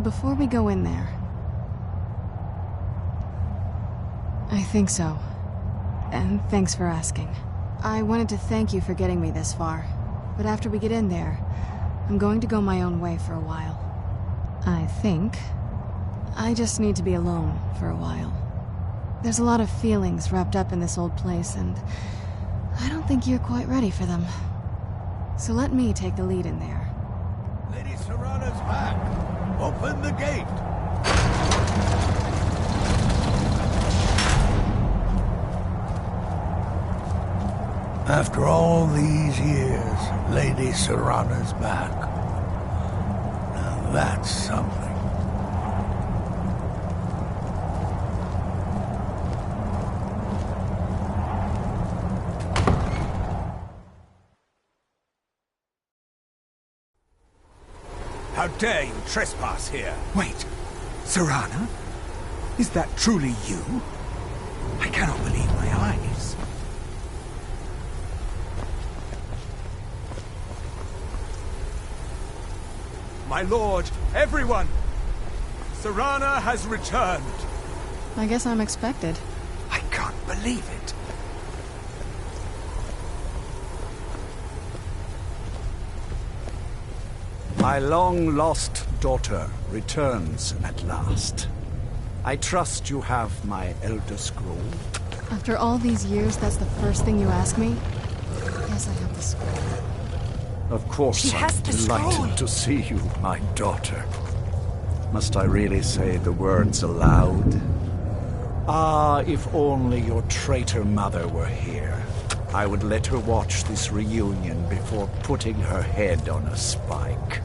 before we go in there... I think so. And thanks for asking. I wanted to thank you for getting me this far. But after we get in there, I'm going to go my own way for a while. I think. I just need to be alone for a while. There's a lot of feelings wrapped up in this old place, and I don't think you're quite ready for them. So let me take the lead in there. Lady Serana's back. Open the gate. After all these years, Lady Serana's back. Now that's something. How dare you trespass here? Wait, Serana? Is that truly you? I cannot believe my eyes. My lord, everyone! Serana has returned. I guess I'm expected. I can't believe it. My long-lost daughter returns at last. I trust you have my Elder Scroll. After all these years, that's the first thing you ask me? Yes, I have the scroll. Of course, I'm delighted to see you, my daughter. Must I really say the words aloud? Ah, if only your traitor mother were here. I would let her watch this reunion before putting her head on a spike.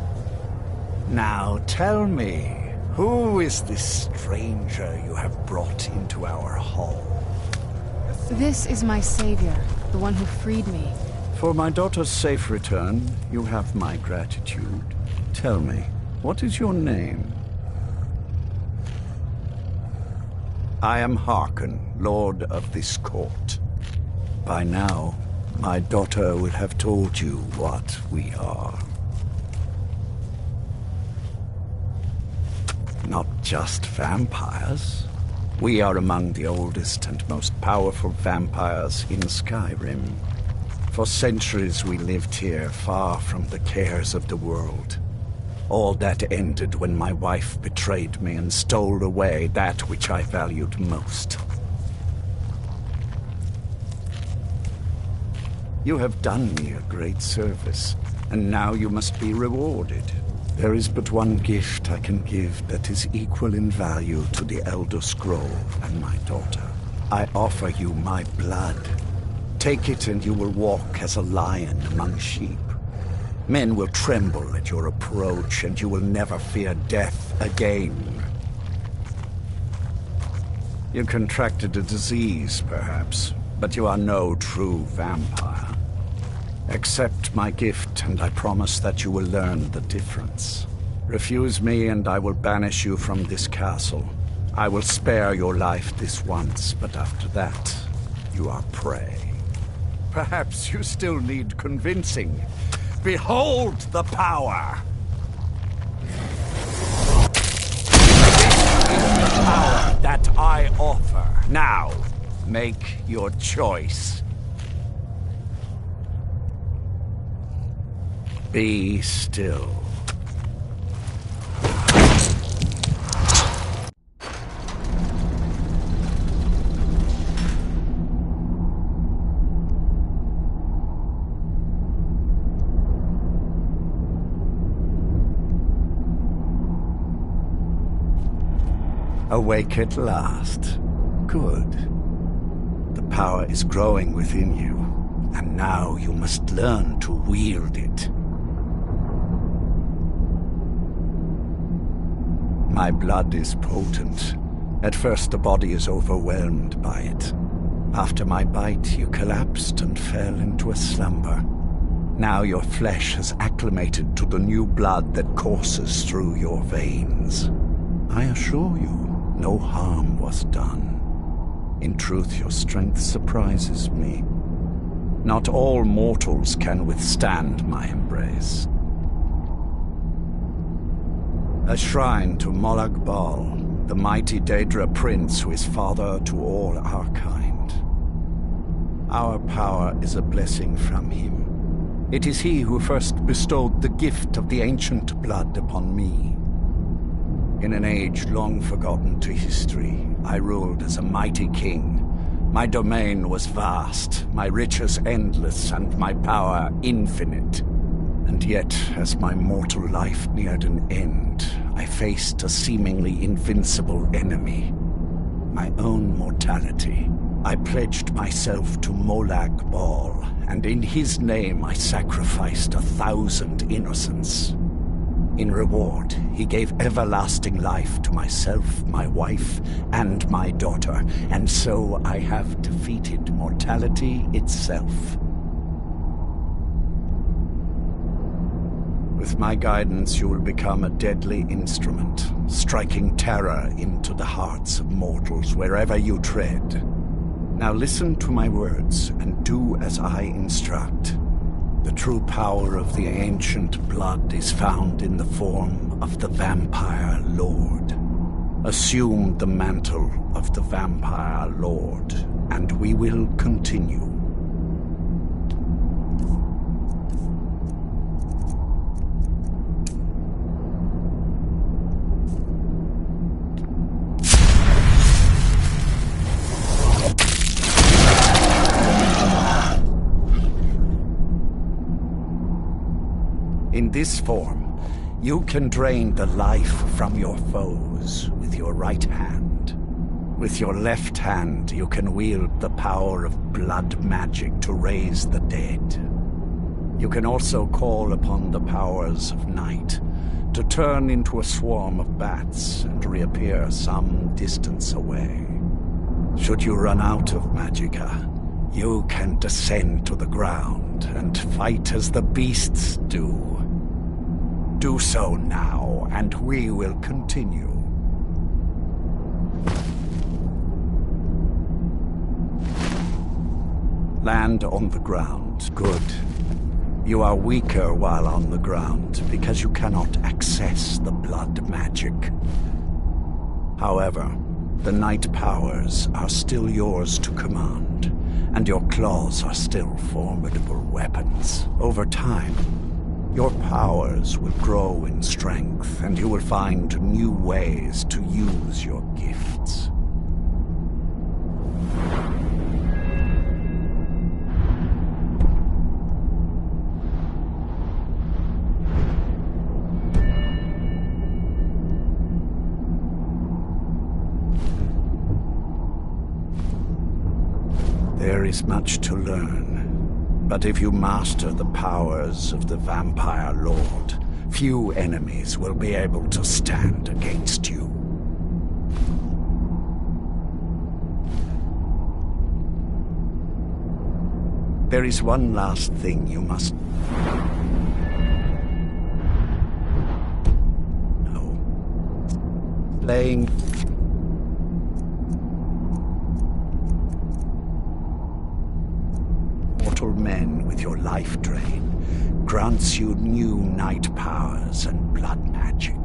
Now tell me, who is this stranger you have brought into our hall? This is my savior, the one who freed me. For my daughter's safe return, you have my gratitude. Tell me, what is your name? I am Harkon, Lord of this court. By now, my daughter will have told you what we are. Not just vampires. We are among the oldest and most powerful vampires in Skyrim. For centuries we lived here, far from the cares of the world. All that ended when my wife betrayed me and stole away that which I valued most. You have done me a great service, and now you must be rewarded. There is but one gift I can give that is equal in value to the Elder Scroll and my daughter. I offer you my blood. Take it and you will walk as a lion among sheep. Men will tremble at your approach, and you will never fear death again. You contracted a disease, perhaps, but you are no true vampire. Accept my gift, and I promise that you will learn the difference. Refuse me, and I will banish you from this castle. I will spare your life this once, but after that, you are prey. Perhaps you still need convincing. Behold the power! The power that I offer. Now, make your choice. Be still. Awake at last. Good. The power is growing within you, and now you must learn to wield it. My blood is potent. At first the body is overwhelmed by it. After my bite, you collapsed and fell into a slumber. Now your flesh has acclimated to the new blood that courses through your veins. I assure you, no harm was done. In truth, your strength surprises me. Not all mortals can withstand my embrace. A shrine to Molag Bal, the mighty Daedra prince who is father to all our kind. Our power is a blessing from him. It is he who first bestowed the gift of the ancient blood upon me. In an age long forgotten to history, I ruled as a mighty king. My domain was vast, my riches endless, and my power infinite. And yet, as my mortal life neared an end, I faced a seemingly invincible enemy. My own mortality. I pledged myself to Molag Bal, and in his name I sacrificed 1,000 innocents. In reward, he gave everlasting life to myself, my wife, and my daughter, and so I have defeated mortality itself. With my guidance, you will become a deadly instrument, striking terror into the hearts of mortals wherever you tread. Now listen to my words, and do as I instruct. The true power of the ancient blood is found in the form of the Vampire Lord. Assume the mantle of the Vampire Lord, and we will continue. In this form, you can drain the life from your foes with your right hand. With your left hand, you can wield the power of blood magic to raise the dead. You can also call upon the powers of night to turn into a swarm of bats and reappear some distance away. Should you run out of magicka, you can descend to the ground and fight as the beasts do. Do so now, and we will continue. Land on the ground. Good. You are weaker while on the ground, because you cannot access the blood magic. However, the night powers are still yours to command, and your claws are still formidable weapons. Over time, your powers will grow in strength, and you will find new ways to use your gifts. There is much to learn. But if you master the powers of the Vampire Lord, few enemies will be able to stand against you. There is one last thing you must know. Slaying mortal men with your life drain grants you new night powers and blood magic.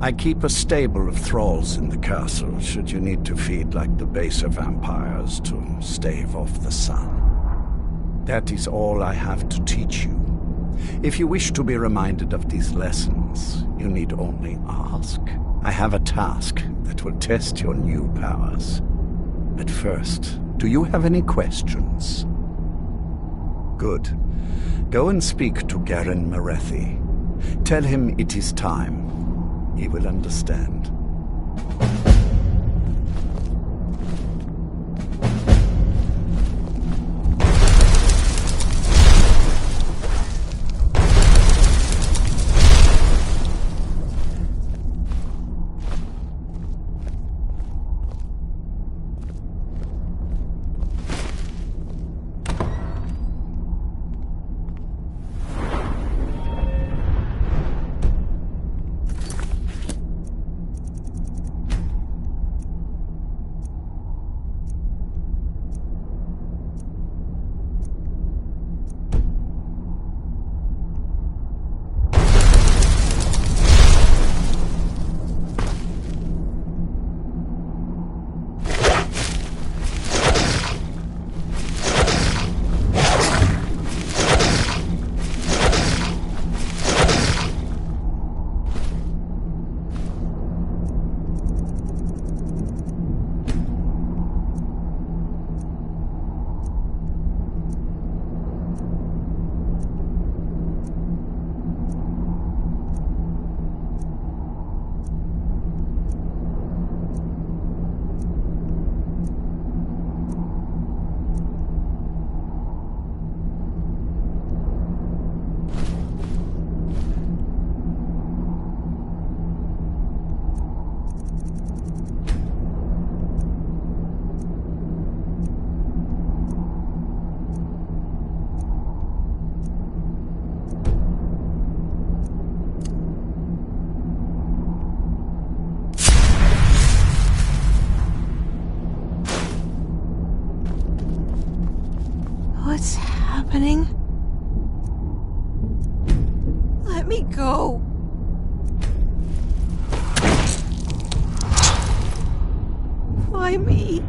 I keep a stable of thralls in the castle, should you need to feed like the baser vampires to stave off the sun. That is all I have to teach you. If you wish to be reminded of these lessons, you need only ask. I have a task that will test your new powers. But first, do you have any questions? Good. Go and speak to Garen Merethi. Tell him it is time. He will understand. What's happening? Let me go. Why me?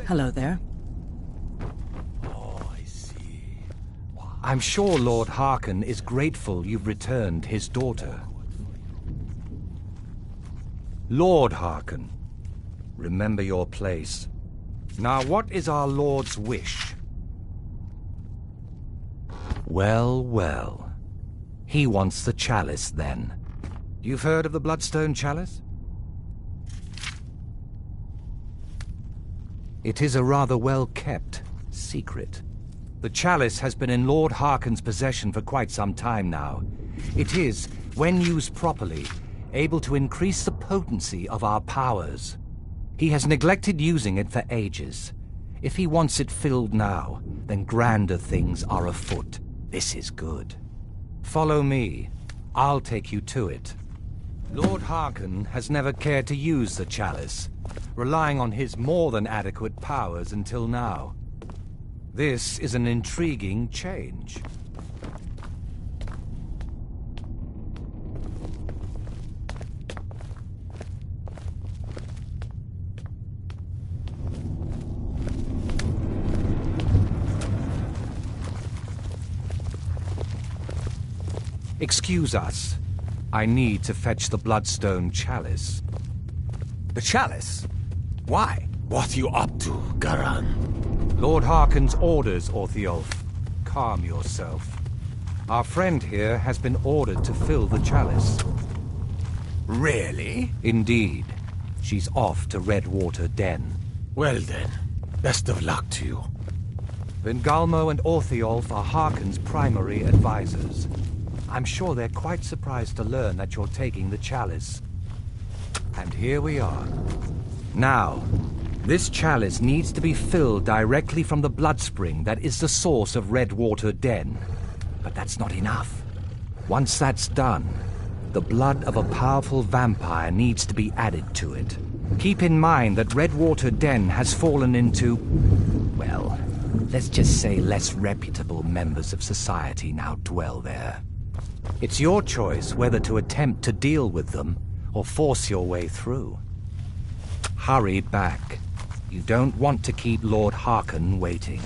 Hello there. Oh, I see. I'm sure Lord Harkon is grateful you've returned his daughter. Lord Harkon, remember your place. Now, what is our Lord's wish? Well, well. He wants the chalice, then. You've heard of the Bloodstone Chalice? It is a rather well-kept secret. The chalice has been in Lord Harkon's possession for quite some time now. It is, when used properly, able to increase the potency of our powers. He has neglected using it for ages. If he wants it filled now, then grander things are afoot. This is good. Follow me. I'll take you to it. Lord Harkon has never cared to use the chalice, relying on his more than adequate powers until now. This is an intriguing change. Excuse us. I need to fetch the Bloodstone Chalice. The chalice? Why? What you up to, Garan? Lord Harkon's orders, Orthiolf. Calm yourself. Our friend here has been ordered to fill the chalice. Really? Indeed. She's off to Redwater Den. Well then, best of luck to you. Vingalmo and Orthiolf are Harkon's primary advisors. I'm sure they're quite surprised to learn that you're taking the chalice. And here we are. Now, this chalice needs to be filled directly from the blood spring that is the source of Redwater Den. But that's not enough. Once that's done, the blood of a powerful vampire needs to be added to it. Keep in mind that Redwater Den has fallen into, well, let's just say less reputable members of society now dwell there. It's your choice whether to attempt to deal with them or force your way through. Hurry back. You don't want to keep Lord Harkon waiting.